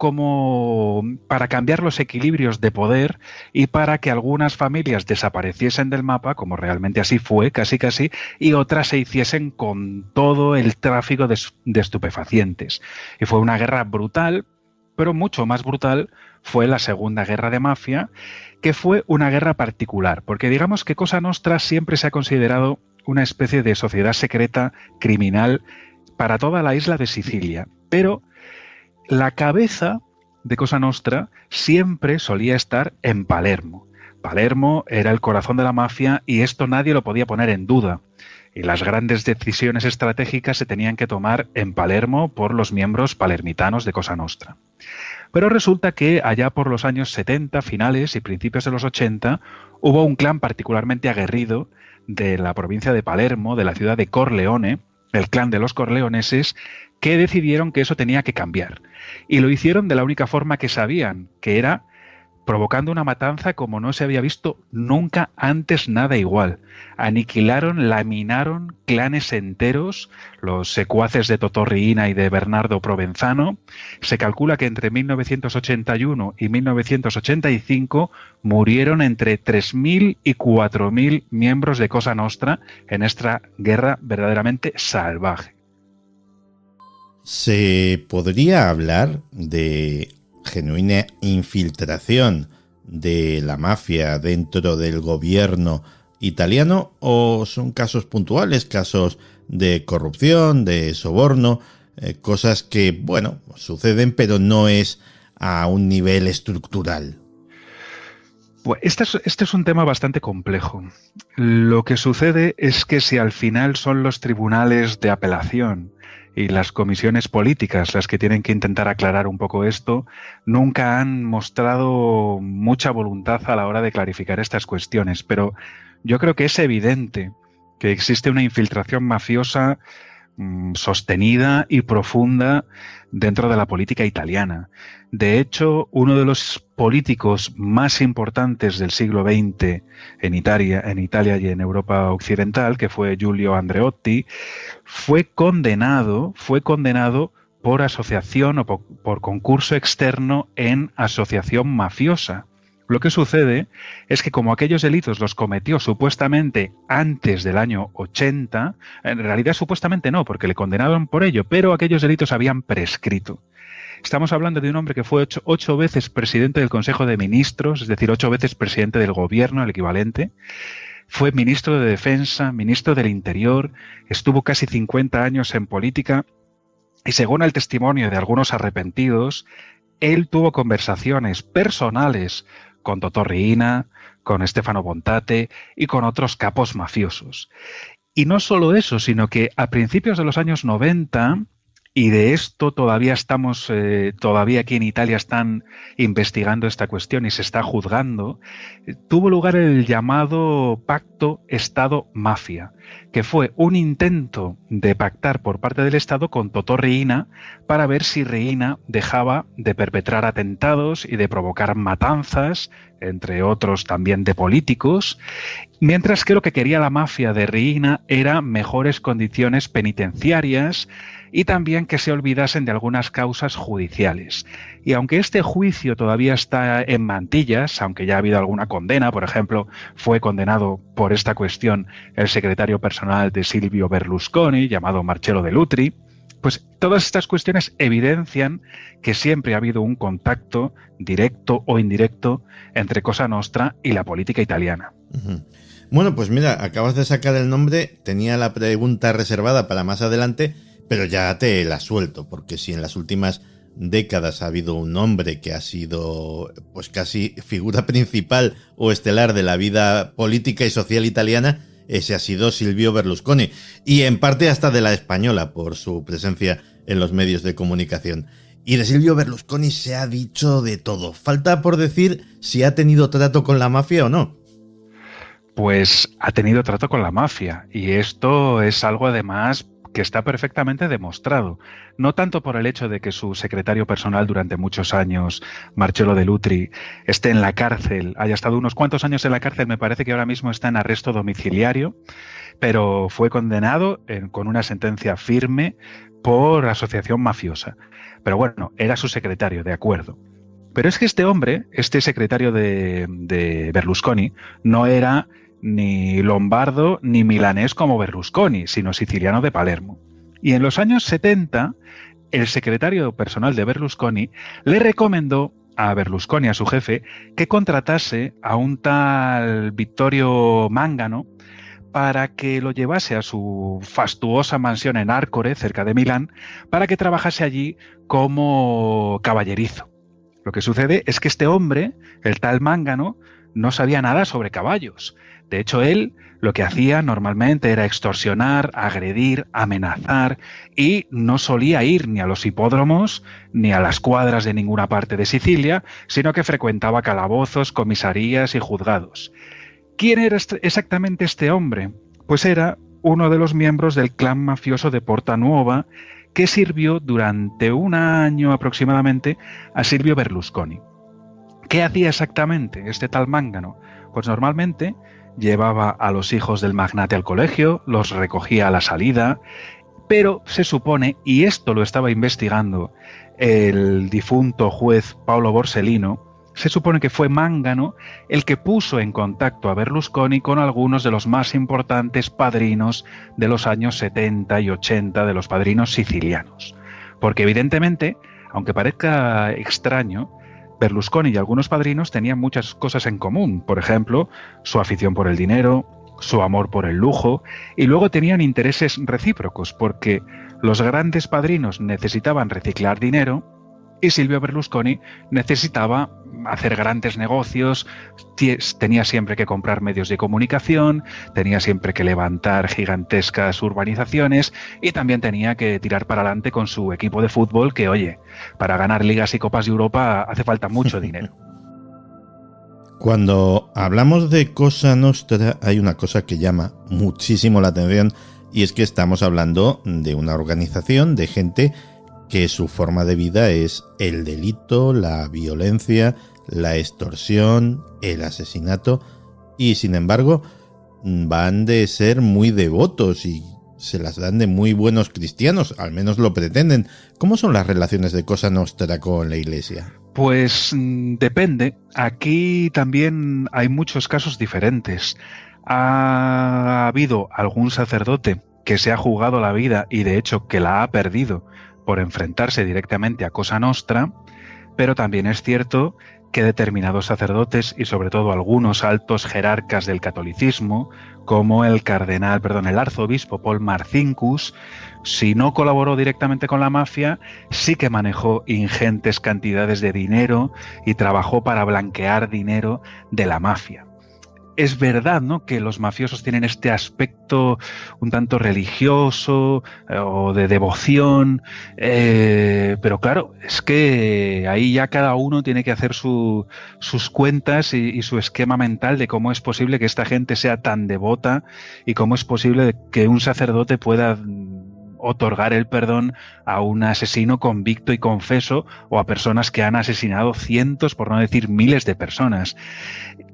S9: para cambiar los equilibrios de poder y para que algunas familias desapareciesen del mapa, como realmente así fue, casi, y otras se hiciesen con todo el tráfico de estupefacientes. Y fue una guerra brutal, pero mucho más brutal fue la Segunda Guerra de Mafia, que fue una guerra particular, porque digamos que Cosa Nostra siempre se ha considerado una especie de sociedad secreta criminal para toda la isla de Sicilia, pero la cabeza de Cosa Nostra siempre solía estar en Palermo. Palermo era el corazón de la mafia y esto nadie lo podía poner en duda. Y las grandes decisiones estratégicas se tenían que tomar en Palermo por los miembros palermitanos de Cosa Nostra. Pero resulta que allá por los años 70, finales y principios de los 80, hubo un clan particularmente aguerrido de la provincia de Palermo, de la ciudad de Corleone, el clan de los corleoneses, que decidieron que eso tenía que cambiar. Y lo hicieron de la única forma que sabían, que era provocando una matanza como no se había visto nunca antes nada igual. Aniquilaron, laminaron clanes enteros, los secuaces de Totò Riina y de Bernardo Provenzano. Se calcula que entre 1981 y 1985 murieron entre 3.000 y 4.000 miembros de Cosa Nostra en esta guerra verdaderamente salvaje.
S1: ¿Se podría hablar de genuina infiltración de la mafia dentro del gobierno italiano o son casos puntuales, casos de corrupción, de soborno, cosas que, bueno, suceden pero no es a un nivel estructural?
S9: Pues este es un tema bastante complejo. Lo que sucede es que si al final son los tribunales de apelación y las comisiones políticas las que tienen que intentar aclarar un poco esto, nunca han mostrado mucha voluntad a la hora de clarificar estas cuestiones. Pero yo creo que es evidente que existe una infiltración mafiosa sostenida y profunda dentro de la política italiana. De hecho, uno de los políticos más importantes del siglo XX en Italia y en Europa occidental, que fue Giulio Andreotti, fue condenado por asociación o por concurso externo en asociación mafiosa. Lo que sucede es que como aquellos delitos los cometió supuestamente antes del año 80, en realidad supuestamente no, porque le condenaron por ello, pero aquellos delitos habían prescrito. Estamos hablando de un hombre que fue ocho veces presidente del Consejo de Ministros, es decir, 8 veces presidente del gobierno, el equivalente. Fue ministro de Defensa, ministro del Interior, estuvo casi 50 años en política y según el testimonio de algunos arrepentidos, él tuvo conversaciones personales con Totò Riina, con Stefano Bontate y con otros capos mafiosos. Y no solo eso, sino que a principios de los años 90, y de esto todavía todavía aquí en Italia están investigando esta cuestión y se está juzgando, tuvo lugar el llamado Pacto Estado-Mafia, que fue un intento de pactar por parte del Estado con Totò Riina para ver si Riina dejaba de perpetrar atentados y de provocar matanzas, entre otros también de políticos. Mientras que lo que quería la mafia de Riina era mejores condiciones penitenciarias y también que se olvidasen de algunas causas judiciales. Y aunque este juicio todavía está en mantillas, aunque ya ha habido alguna condena, por ejemplo, fue condenado por esta cuestión el secretario personal de Silvio Berlusconi, llamado Marcello Dell'Utri, pues todas estas cuestiones evidencian que siempre ha habido un contacto, directo o indirecto, entre Cosa Nostra y la política italiana.
S1: Uh-huh. Bueno, pues mira, acabas de sacar el nombre, tenía la pregunta reservada para más adelante, pero ya te la suelto, porque si en las últimas décadas ha habido un hombre que ha sido pues casi figura principal o estelar de la vida política y social italiana, ese ha sido Silvio Berlusconi, y en parte hasta de la española por su presencia en los medios de comunicación. Y de Silvio Berlusconi se ha dicho de todo. Falta por decir si ha tenido trato con la mafia o no.
S9: Pues ha tenido trato con la mafia, y esto es algo además que está perfectamente demostrado, no tanto por el hecho de que su secretario personal durante muchos años, Marcello Dell'Utri, esté en la cárcel, haya estado unos cuantos años en la cárcel, me parece que ahora mismo está en arresto domiciliario, pero fue condenado con una sentencia firme por asociación mafiosa. Pero bueno, era su secretario, de acuerdo. Pero es que este hombre, este secretario de Berlusconi, no era ni lombardo ni milanés como Berlusconi, sino siciliano de Palermo. Y en los años 70, el secretario personal de Berlusconi le recomendó a Berlusconi, a su jefe, que contratase a un tal Vittorio Mangano para que lo llevase a su fastuosa mansión en Arcore, cerca de Milán, para que trabajase allí como caballerizo. Lo que sucede es que este hombre, el tal Mangano, no sabía nada sobre caballos. De hecho, él lo que hacía normalmente era extorsionar, agredir, amenazar, y no solía ir ni a los hipódromos ni a las cuadras de ninguna parte de Sicilia, sino que frecuentaba calabozos, comisarías y juzgados. ¿Quién era exactamente este hombre? Pues era uno de los miembros del clan mafioso de Porta Nuova, que sirvió durante un año aproximadamente a Silvio Berlusconi. ¿Qué hacía exactamente este tal Mangano? Pues normalmente llevaba a los hijos del magnate al colegio, los recogía a la salida, pero se supone, y esto lo estaba investigando el difunto juez Paolo Borsellino, se supone que fue Mangano el que puso en contacto a Berlusconi con algunos de los más importantes padrinos de los años 70 y 80, de los padrinos sicilianos. Porque evidentemente, aunque parezca extraño, Berlusconi y algunos padrinos tenían muchas cosas en común. Por ejemplo, su afición por el dinero, su amor por el lujo, y luego tenían intereses recíprocos, porque los grandes padrinos necesitaban reciclar dinero y Silvio Berlusconi necesitaba hacer grandes negocios, tenía siempre que comprar medios de comunicación, tenía siempre que levantar gigantescas urbanizaciones y también tenía que tirar para adelante con su equipo de fútbol que, oye, para ganar ligas y copas de Europa hace falta mucho dinero.
S1: Cuando hablamos de Cosa Nostra hay una cosa que llama muchísimo la atención, y es que estamos hablando de una organización de gente que su forma de vida es el delito, la violencia, la extorsión, el asesinato, y sin embargo van de ser muy devotos y se las dan de muy buenos cristianos, al menos lo pretenden. ¿Cómo son las relaciones de Cosa Nostra con la Iglesia?
S9: Pues depende. Aquí también hay muchos casos diferentes. Ha habido algún sacerdote que se ha jugado la vida y de hecho que la ha perdido por enfrentarse directamente a Cosa Nostra, pero también es cierto que determinados sacerdotes y sobre todo algunos altos jerarcas del catolicismo, como el arzobispo Paul Marcinkus, si no colaboró directamente con la mafia, sí que manejó ingentes cantidades de dinero y trabajó para blanquear dinero de la mafia. Es verdad, ¿no?, que los mafiosos tienen este aspecto un tanto religioso o de devoción, pero claro, es que ahí ya cada uno tiene que hacer sus cuentas y su esquema mental de cómo es posible que esta gente sea tan devota y cómo es posible que un sacerdote pueda otorgar el perdón a un asesino convicto y confeso o a personas que han asesinado cientos, por no decir miles de personas.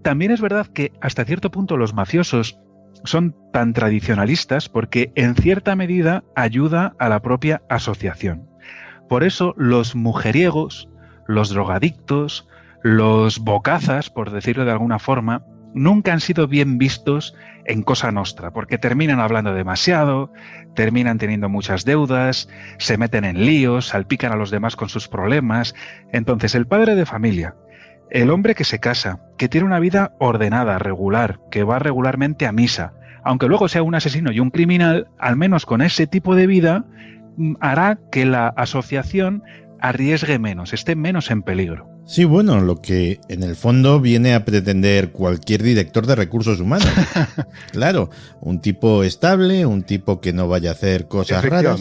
S9: También es verdad que hasta cierto punto los mafiosos son tan tradicionalistas porque en cierta medida ayuda a la propia asociación. Por eso los mujeriegos, los drogadictos, los bocazas, por decirlo de alguna forma, nunca han sido bien vistos en Cosa Nostra, porque terminan hablando demasiado, terminan teniendo muchas deudas, se meten en líos, salpican a los demás con sus problemas. Entonces, el padre de familia, el hombre que se casa, que tiene una vida ordenada, regular, que va regularmente a misa, aunque luego sea un asesino y un criminal, al menos con ese tipo de vida, hará que la asociación arriesgue menos, esté menos en peligro.
S1: Sí, bueno, lo que en el fondo viene a pretender cualquier director de recursos humanos. Claro, un tipo estable, un tipo que no vaya a hacer cosas raras.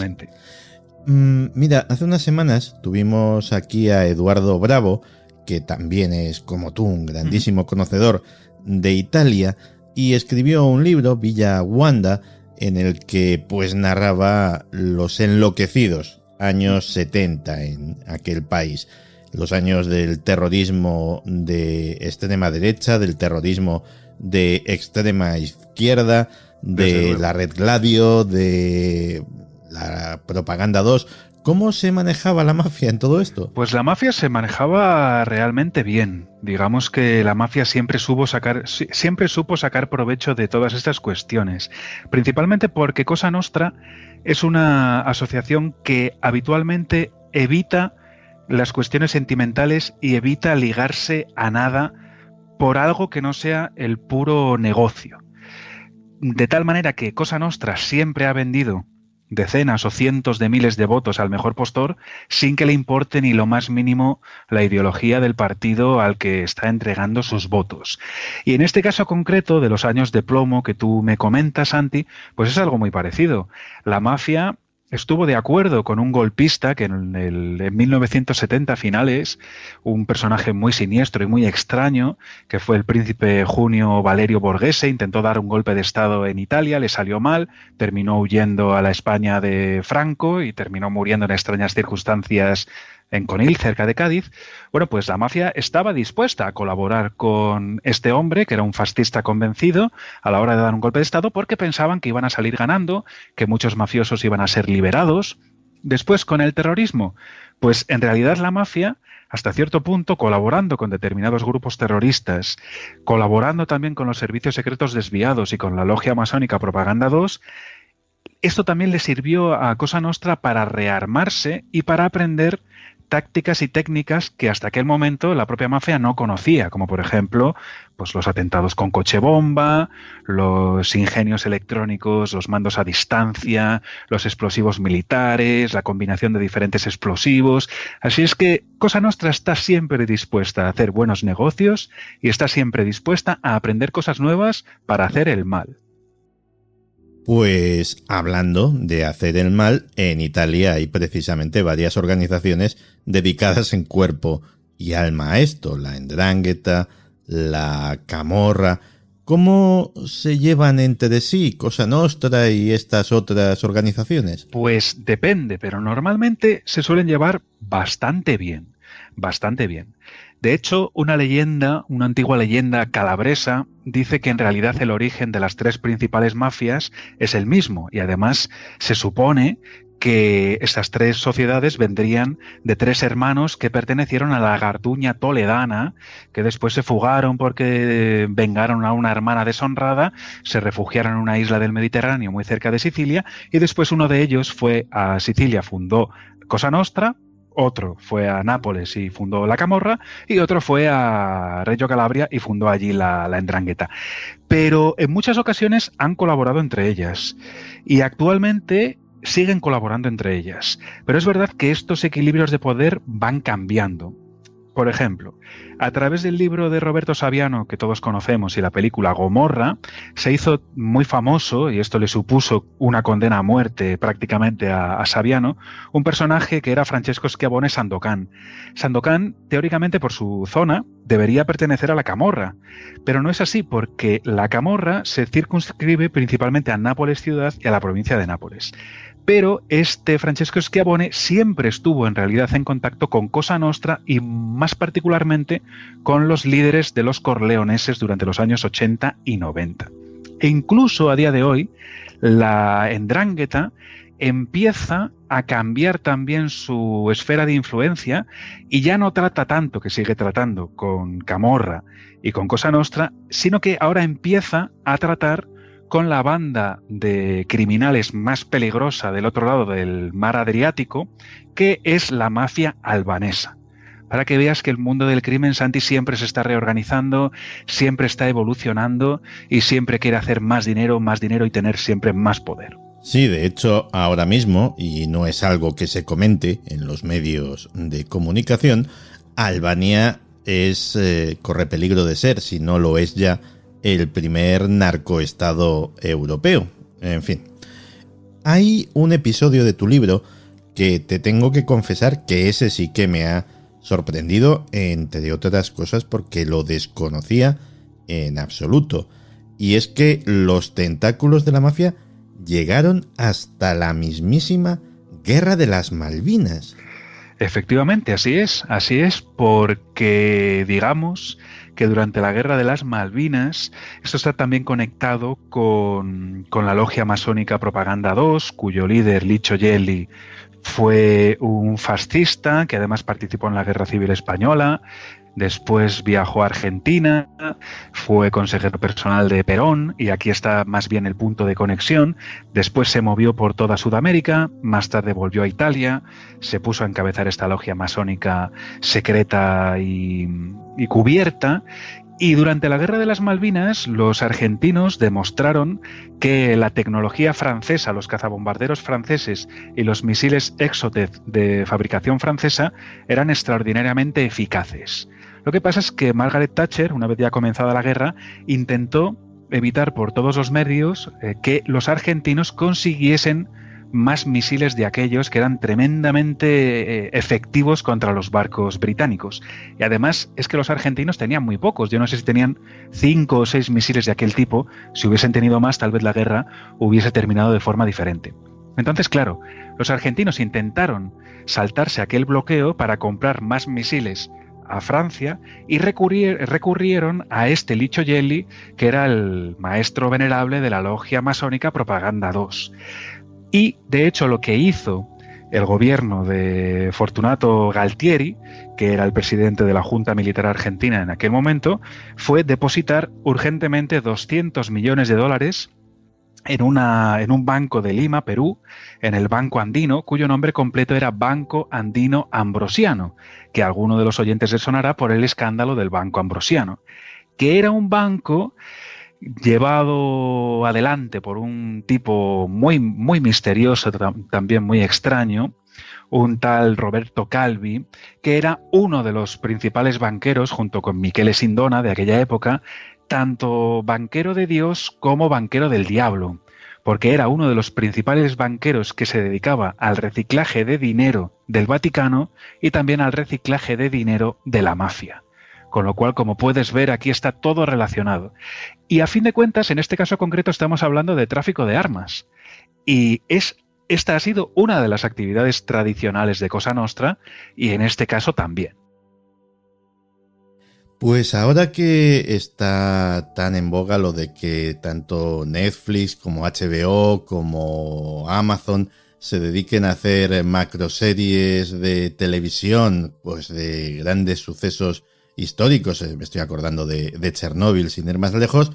S1: Mira, hace unas semanas tuvimos aquí a Eduardo Bravo, que también es, como tú, un grandísimo conocedor de Italia, y escribió un libro, Villa Wanda, en el que pues narraba los enloquecidos años 70 en aquel país. Los años del terrorismo de extrema derecha, del terrorismo de extrema izquierda, de la Red Gladio, de la Propaganda 2. ¿Cómo se manejaba la mafia en todo esto?
S9: Pues la mafia se manejaba realmente bien. Digamos que la mafia siempre supo sacar provecho de todas estas cuestiones. Principalmente porque Cosa Nostra es una asociación que habitualmente evita las cuestiones sentimentales y evita ligarse a nada por algo que no sea el puro negocio. De tal manera que Cosa Nostra siempre ha vendido decenas o cientos de miles de votos al mejor postor sin que le importe ni lo más mínimo la ideología del partido al que está entregando sus votos. Y en este caso concreto de los años de plomo que tú me comentas, Santi, pues es algo muy parecido. La mafia estuvo de acuerdo con un golpista que en 1970 finales, un personaje muy siniestro y muy extraño, que fue el príncipe Junio Valerio Borghese, intentó dar un golpe de estado en Italia, le salió mal, terminó huyendo a la España de Franco y terminó muriendo en extrañas circunstancias en Conil, cerca de Cádiz. Bueno, pues la mafia estaba dispuesta a colaborar con este hombre, que era un fascista convencido, a la hora de dar un golpe de estado, porque pensaban que iban a salir ganando, que muchos mafiosos iban a ser liberados. Después, con el terrorismo, pues en realidad la mafia, hasta cierto punto, colaborando con determinados grupos terroristas, colaborando también con los servicios secretos desviados y con la logia masónica Propaganda 2, esto también le sirvió a Cosa Nostra para rearmarse y para aprender tácticas y técnicas que hasta aquel momento la propia mafia no conocía, como por ejemplo pues los atentados con coche bomba, los ingenios electrónicos, los mandos a distancia, los explosivos militares, la combinación de diferentes explosivos. Así es que Cosa Nostra está siempre dispuesta a hacer buenos negocios y está siempre dispuesta a aprender cosas nuevas para hacer el mal.
S1: Pues hablando de hacer el mal, en Italia hay precisamente varias organizaciones dedicadas en cuerpo y alma a esto, la 'Ndrangheta, la Camorra. ¿Cómo se llevan entre sí Cosa Nostra y estas otras organizaciones?
S9: Pues depende, pero normalmente se suelen llevar bastante bien, bastante bien. De hecho, una antigua leyenda calabresa, dice que en realidad el origen de las tres principales mafias es el mismo y además se supone que estas tres sociedades vendrían de tres hermanos que pertenecieron a la Garduña toledana, que después se fugaron porque vengaron a una hermana deshonrada, se refugiaron en una isla del Mediterráneo muy cerca de Sicilia y después uno de ellos fue a Sicilia, fundó Cosa Nostra, otro fue a Nápoles y fundó la Camorra y otro fue a Reggio Calabria y fundó allí la 'Ndrangheta. Pero en muchas ocasiones han colaborado entre ellas y actualmente siguen colaborando entre ellas. Pero es verdad que estos equilibrios de poder van cambiando. Por ejemplo, a través del libro de Roberto Saviano, que todos conocemos, y la película Gomorra, se hizo muy famoso, y esto le supuso una condena a muerte prácticamente a Saviano, un personaje que era Francesco Schiavone Sandokan. Sandokan, teóricamente por su zona, debería pertenecer a la Camorra, pero no es así porque la Camorra se circunscribe principalmente a Nápoles ciudad y a la provincia de Nápoles. pero este Francesco Schiavone siempre estuvo en realidad en contacto con Cosa Nostra y más particularmente con los líderes de los corleoneses durante los años 80 y 90. E incluso a día de hoy, la 'Ndrangheta empieza a cambiar también su esfera de influencia y ya no trata tanto, que sigue tratando con Camorra y con Cosa Nostra, sino que ahora empieza a tratar con la banda de criminales más peligrosa del otro lado del mar Adriático, que es la mafia albanesa. Para que veas que el mundo del crimen, Santi, siempre se está reorganizando, siempre está evolucionando y siempre quiere hacer más dinero y tener siempre más poder.
S1: Sí, de hecho, ahora mismo, y no es algo que se comente en los medios de comunicación, Albania corre peligro de ser, si no lo es ya, el primer narcoestado europeo. En fin, hay un episodio de tu libro que te tengo que confesar que ese sí que me ha sorprendido, entre otras cosas porque lo desconocía en absoluto. Y es que los tentáculos de la mafia llegaron hasta la mismísima Guerra de las Malvinas.
S9: Efectivamente, así es, porque digamos que durante la Guerra de las Malvinas, esto está también conectado con la logia masónica Propaganda 2, cuyo líder, Licio Gelli, fue un fascista que además participó en la Guerra Civil Española. Después viajó a Argentina, fue consejero personal de Perón, y aquí está más bien el punto de conexión. Después se movió por toda Sudamérica, más tarde volvió a Italia, se puso a encabezar esta logia masónica secreta y cubierta. Y durante la Guerra de las Malvinas, los argentinos demostraron que la tecnología francesa, los cazabombarderos franceses y los misiles Exocet de fabricación francesa eran extraordinariamente eficaces. Lo que pasa es que Margaret Thatcher, una vez ya comenzada la guerra, intentó evitar por todos los medios que los argentinos consiguiesen más misiles de aquellos que eran tremendamente efectivos contra los barcos británicos. Y además es que los argentinos tenían muy pocos. Yo no sé si tenían 5 o 6 misiles de aquel tipo. Si hubiesen tenido más, tal vez la guerra hubiese terminado de forma diferente. Entonces, claro, los argentinos intentaron saltarse aquel bloqueo para comprar más misiles a Francia y recurrieron a este Licio Gelli, que era el maestro venerable de la logia masónica Propaganda 2. Y, de hecho, lo que hizo el gobierno de Fortunato Galtieri, que era el presidente de la Junta Militar Argentina en aquel momento, fue depositar urgentemente $200 millones en un banco de Lima, Perú, en el Banco Andino, cuyo nombre completo era Banco Andino Ambrosiano, que a alguno de los oyentes les sonará por el escándalo del Banco Ambrosiano, que era un banco llevado adelante por un tipo muy, muy misterioso, también muy extraño, un tal Roberto Calvi, que era uno de los principales banqueros, junto con Michele Sindona de aquella época, tanto banquero de Dios como banquero del diablo, porque era uno de los principales banqueros que se dedicaba al reciclaje de dinero del Vaticano y también al reciclaje de dinero de la mafia. Con lo cual, como puedes ver, aquí está todo relacionado. Y a fin de cuentas, en este caso concreto, estamos hablando de tráfico de armas. Y esta ha sido una de las actividades tradicionales de Cosa Nostra, y en este caso también.
S1: Pues ahora que está tan en boga lo de que tanto Netflix como HBO como Amazon se dediquen a hacer macroseries de televisión, pues de grandes sucesos históricos, me estoy acordando de Chernóbil sin ir más lejos,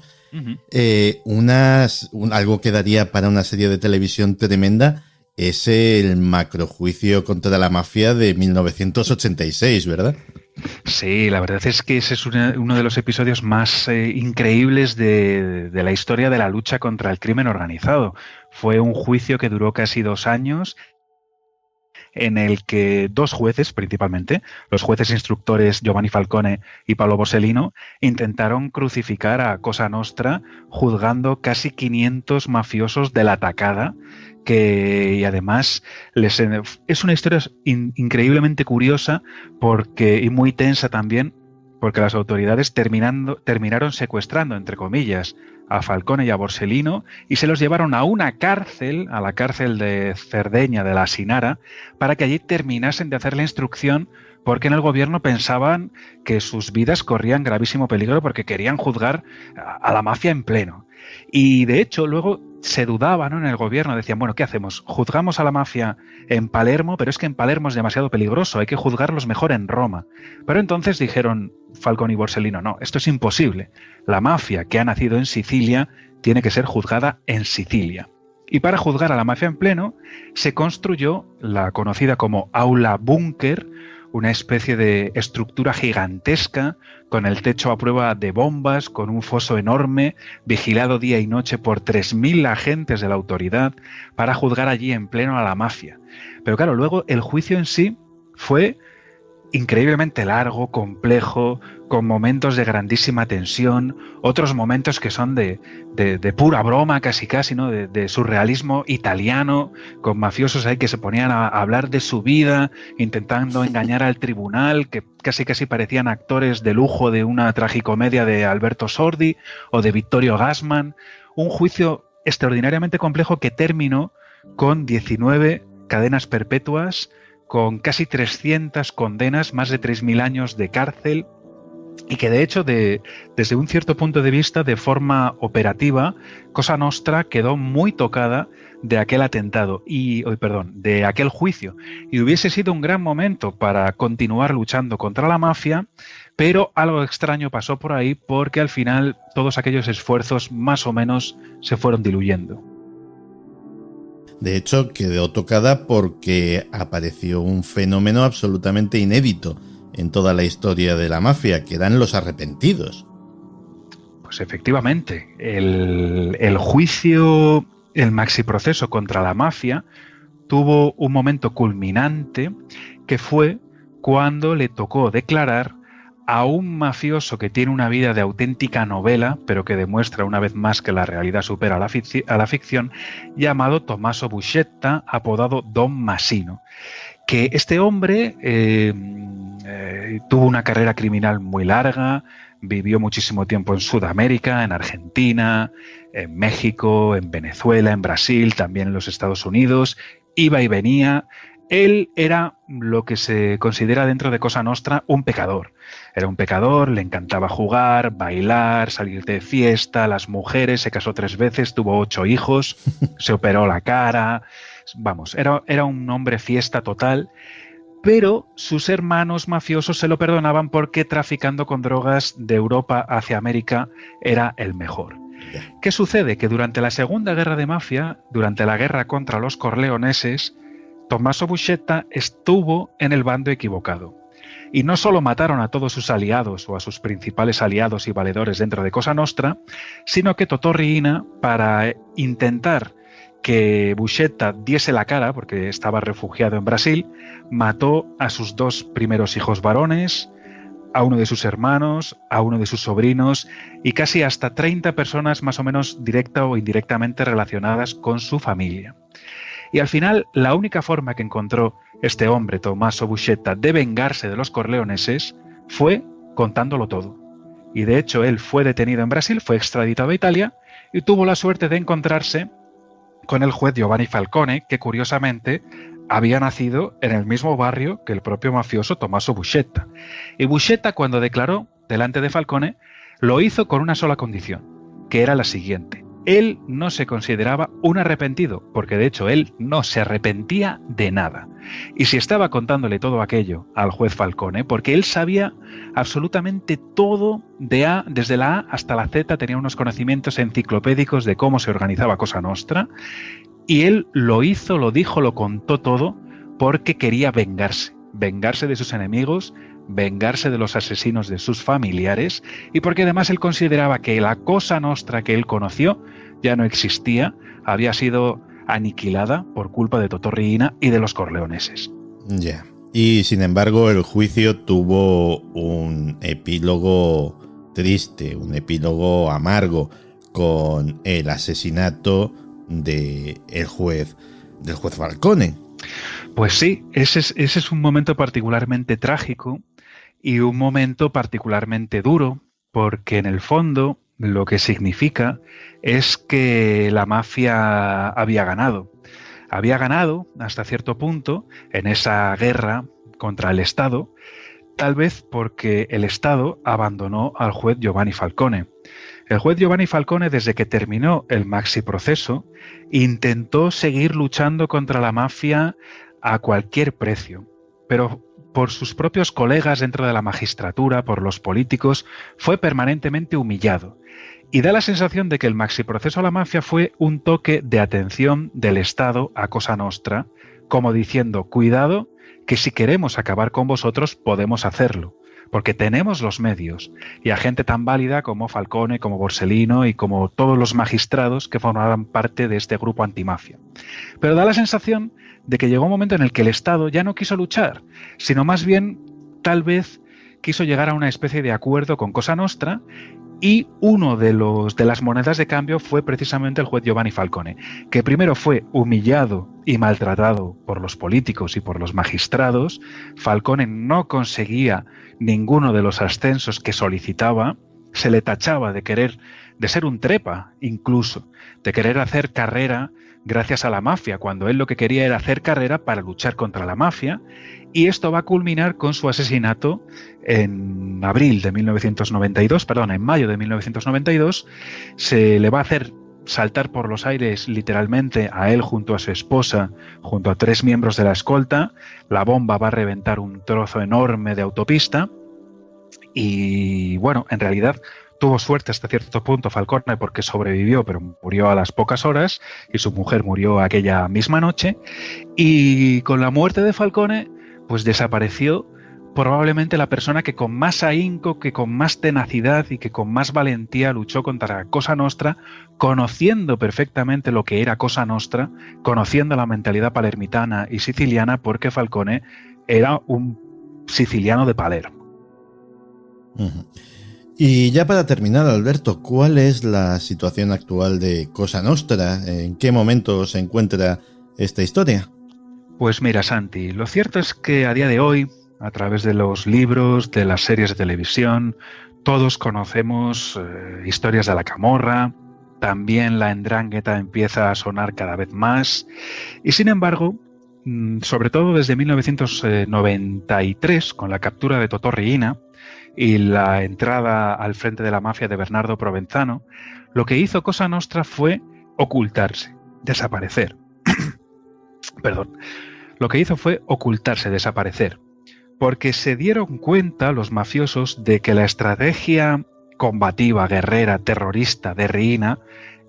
S1: algo que daría para una serie de televisión tremenda es el macrojuicio contra la mafia de 1986, ¿verdad?
S9: Sí, la verdad es que ese es uno de los episodios más increíbles de la historia de la lucha contra el crimen organizado. Fue un juicio que duró casi 2 años, en el que 2 jueces, principalmente, los jueces instructores Giovanni Falcone y Paolo Borsellino, intentaron crucificar a Cosa Nostra juzgando casi 500 mafiosos de la tacada, y además es una historia increíblemente curiosa y muy tensa también, porque las autoridades terminaron secuestrando, entre comillas, a Falcone y a Borsellino y se los llevaron a una cárcel, a la cárcel de Cerdeña de la Sinara, para que allí terminasen de hacer la instrucción, porque en el gobierno pensaban que sus vidas corrían gravísimo peligro porque querían juzgar a la mafia en pleno. Y de hecho luego se dudaba, ¿no?, en el gobierno, decían, bueno, ¿qué hacemos? Juzgamos a la mafia en Palermo, pero es que en Palermo es demasiado peligroso, hay que juzgarlos mejor en Roma. Pero entonces dijeron Falcone y Borsellino, no, esto es imposible. La mafia que ha nacido en Sicilia tiene que ser juzgada en Sicilia. Y para juzgar a la mafia en pleno se construyó la conocida como aula búnker, una especie de estructura gigantesca con el techo a prueba de bombas, con un foso enorme, vigilado día y noche por 3.000 agentes de la autoridad para juzgar allí en pleno a la mafia. Pero claro, luego el juicio en sí fue increíblemente largo, complejo, con momentos de grandísima tensión, otros momentos que son de pura broma casi, ¿no?, de surrealismo italiano, con mafiosos ahí que se ponían a hablar de su vida, intentando engañar al tribunal, que casi parecían actores de lujo de una tragicomedia de Alberto Sordi o de Vittorio Gassman. Un juicio extraordinariamente complejo que terminó con 19 cadenas perpetuas, con casi 300 condenas, más de 3.000 años de cárcel, y que de hecho, desde un cierto punto de vista, de forma operativa, Cosa Nostra quedó muy tocada de aquel atentado, de aquel juicio, y hubiese sido un gran momento para continuar luchando contra la mafia, pero algo extraño pasó por ahí, porque al final todos aquellos esfuerzos más o menos se fueron diluyendo.
S1: De hecho, quedó tocada porque apareció un fenómeno absolutamente inédito en toda la historia de la mafia, que eran los arrepentidos.
S9: Pues efectivamente, el juicio, el maxiproceso contra la mafia tuvo un momento culminante que fue cuando le tocó declarar a un mafioso que tiene una vida de auténtica novela, pero que demuestra una vez más que la realidad supera a la ficción, llamado Tommaso Buscetta, apodado Don Masino. Que este hombre tuvo una carrera criminal muy larga, vivió muchísimo tiempo en Sudamérica, en Argentina, en México, en Venezuela, en Brasil, también en los Estados Unidos, iba y venía. Él era lo que se considera dentro de Cosa Nostra un pecador. Era un pecador, le encantaba jugar, bailar, salir de fiesta, las mujeres, se casó 3 veces, tuvo 8 hijos, se operó la cara. Vamos, era un hombre fiesta total, pero sus hermanos mafiosos se lo perdonaban porque traficando con drogas de Europa hacia América era el mejor. ¿Qué sucede? Que durante la Segunda Guerra de Mafia, durante la guerra contra los corleoneses, Tommaso Buscetta estuvo en el bando equivocado. Y no solo mataron a todos sus aliados o a sus principales aliados y valedores dentro de Cosa Nostra, sino que Totò Riina, para intentar que Buscetta diese la cara, porque estaba refugiado en Brasil, mató a sus 2 primeros hijos varones, a uno de sus hermanos, a uno de sus sobrinos y casi hasta 30 personas más o menos directa o indirectamente relacionadas con su familia. Y al final, la única forma que encontró este hombre, Tommaso Buscetta, de vengarse de los corleoneses fue contándolo todo. Y de hecho, él fue detenido en Brasil, fue extraditado a Italia y tuvo la suerte de encontrarse con el juez Giovanni Falcone, que curiosamente había nacido en el mismo barrio que el propio mafioso Tommaso Buscetta. Y Buscetta, cuando declaró delante de Falcone, lo hizo con una sola condición, que era la siguiente. Él no se consideraba un arrepentido, porque de hecho él no se arrepentía de nada. Y si estaba contándole todo aquello al juez Falcone, porque él sabía absolutamente todo desde la A hasta la Z, tenía unos conocimientos enciclopédicos de cómo se organizaba Cosa Nostra, y él lo hizo, lo dijo, lo contó todo, porque quería vengarse de sus enemigos, vengarse de los asesinos de sus familiares, y porque además él consideraba que la Cosa Nostra que él conoció ya no existía, había sido aniquilada por culpa de Totò Riina y de los corleoneses.
S1: Ya. Y sin embargo el juicio tuvo un epílogo triste, un epílogo amargo, con el asesinato del juez Falcone.
S9: Pues sí, ese es un momento particularmente trágico. y un momento particularmente duro, porque en el fondo lo que significa es que la mafia había ganado. Había ganado hasta cierto punto en esa guerra contra el Estado, tal vez porque el Estado abandonó al juez Giovanni Falcone. El juez Giovanni Falcone, desde que terminó el maxiproceso, intentó seguir luchando contra la mafia a cualquier precio, pero por sus propios colegas dentro de la magistratura, por los políticos, fue permanentemente humillado. Y da la sensación de que el maxiproceso a la mafia fue un toque de atención del Estado a Cosa Nostra, como diciendo, cuidado, que si queremos acabar con vosotros podemos hacerlo, porque tenemos los medios, y a gente tan válida como Falcone, como Borsellino y como todos los magistrados que formaban parte de este grupo antimafia. Pero da la sensación de que llegó un momento en el que el Estado ya no quiso luchar, sino más bien, tal vez, quiso llegar a una especie de acuerdo con Cosa Nostra, y uno de las monedas de cambio fue precisamente el juez Giovanni Falcone, que primero fue humillado y maltratado por los políticos y por los magistrados. Falcone no conseguía ninguno de los ascensos que solicitaba, se le tachaba de ser un trepa incluso, de querer hacer carrera gracias a la mafia, cuando él lo que quería era hacer carrera para luchar contra la mafia, y esto va a culminar con su asesinato en mayo de 1992, se le va a hacer saltar por los aires literalmente a él junto a su esposa, junto a 3 miembros de la escolta, la bomba va a reventar un trozo enorme de autopista, y bueno, en realidad tuvo suerte hasta cierto punto Falcone porque sobrevivió, pero murió a las pocas horas y su mujer murió aquella misma noche. Y con la muerte de Falcone, pues desapareció probablemente la persona que con más ahínco, que con más tenacidad y que con más valentía luchó contra Cosa Nostra, conociendo perfectamente lo que era Cosa Nostra, conociendo la mentalidad palermitana y siciliana, porque Falcone era un siciliano de Palermo.
S1: Uh-huh. Y ya para terminar, Alberto, ¿cuál es la situación actual de Cosa Nostra? ¿En qué momento se encuentra esta historia?
S9: Pues mira, Santi, lo cierto es que a día de hoy, a través de los libros, de las series de televisión, todos conocemos historias de la Camorra, también la 'Ndrangheta empieza a sonar cada vez más, y sin embargo, sobre todo desde 1993, con la captura de Totò Riina, y la entrada al frente de la mafia de Bernardo Provenzano, lo que hizo Cosa Nostra fue ocultarse, desaparecer. Perdón. Lo que hizo fue ocultarse, desaparecer, porque se dieron cuenta los mafiosos de que la estrategia combativa, guerrera, terrorista de Riina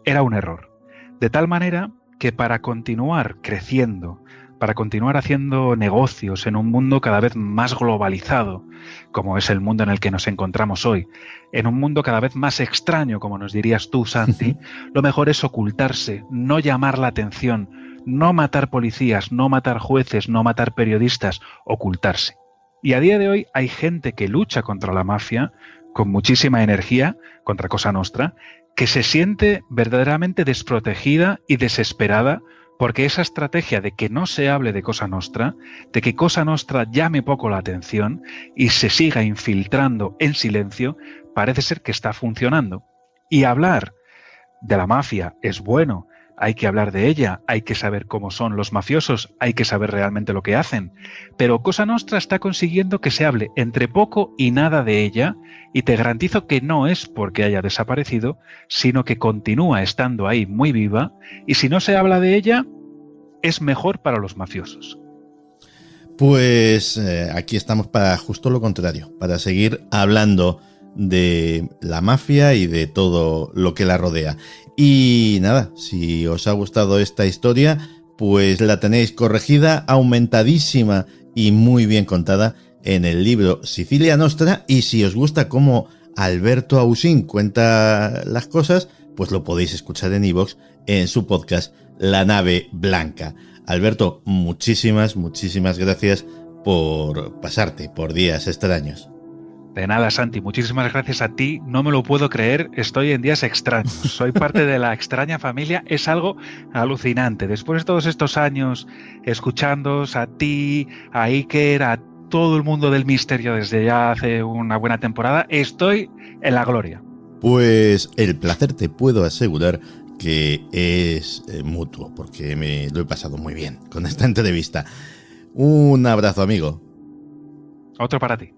S9: era un error. De tal manera que para continuar creciendo, para continuar haciendo negocios en un mundo cada vez más globalizado, como es el mundo en el que nos encontramos hoy, en un mundo cada vez más extraño, como nos dirías tú, Santi, lo mejor es ocultarse, no llamar la atención, no matar policías, no matar jueces, no matar periodistas, ocultarse. Y a día de hoy hay gente que lucha contra la mafia con muchísima energía, contra Cosa Nostra, que se siente verdaderamente desprotegida y desesperada porque esa estrategia de que no se hable de Cosa Nostra, de que Cosa Nostra llame poco la atención y se siga infiltrando en silencio, parece ser que está funcionando. Y hablar de la mafia es bueno, hay que hablar de ella, hay que saber cómo son los mafiosos, hay que saber realmente lo que hacen, pero Cosa Nostra está consiguiendo que se hable entre poco y nada de ella, y te garantizo que no es porque haya desaparecido, sino que continúa estando ahí muy viva, y si no se habla de ella, es mejor para los mafiosos.
S1: Pues aquí estamos para justo lo contrario, para seguir hablando de la mafia y de todo lo que la rodea. Y nada, si os ha gustado esta historia, pues la tenéis corregida, aumentadísima y muy bien contada en el libro Sicilia Nostra, y si os gusta cómo Alberto Ausín cuenta las cosas, pues lo podéis escuchar en iVoox en su podcast La Nave Blanca. Alberto, muchísimas gracias por pasarte por Días Extraños.
S9: De nada, Santi, muchísimas gracias a ti. No me lo puedo creer, estoy en Días Extraños. Soy parte de la extraña familia, es algo alucinante. Después de todos estos años escuchándoos a ti, a Iker, a todo el mundo del misterio desde ya hace una buena temporada, estoy en la gloria.
S1: Pues el placer te puedo asegurar que es mutuo, porque me lo he pasado muy bien con esta entrevista. Un abrazo, amigo.
S9: Otro para ti.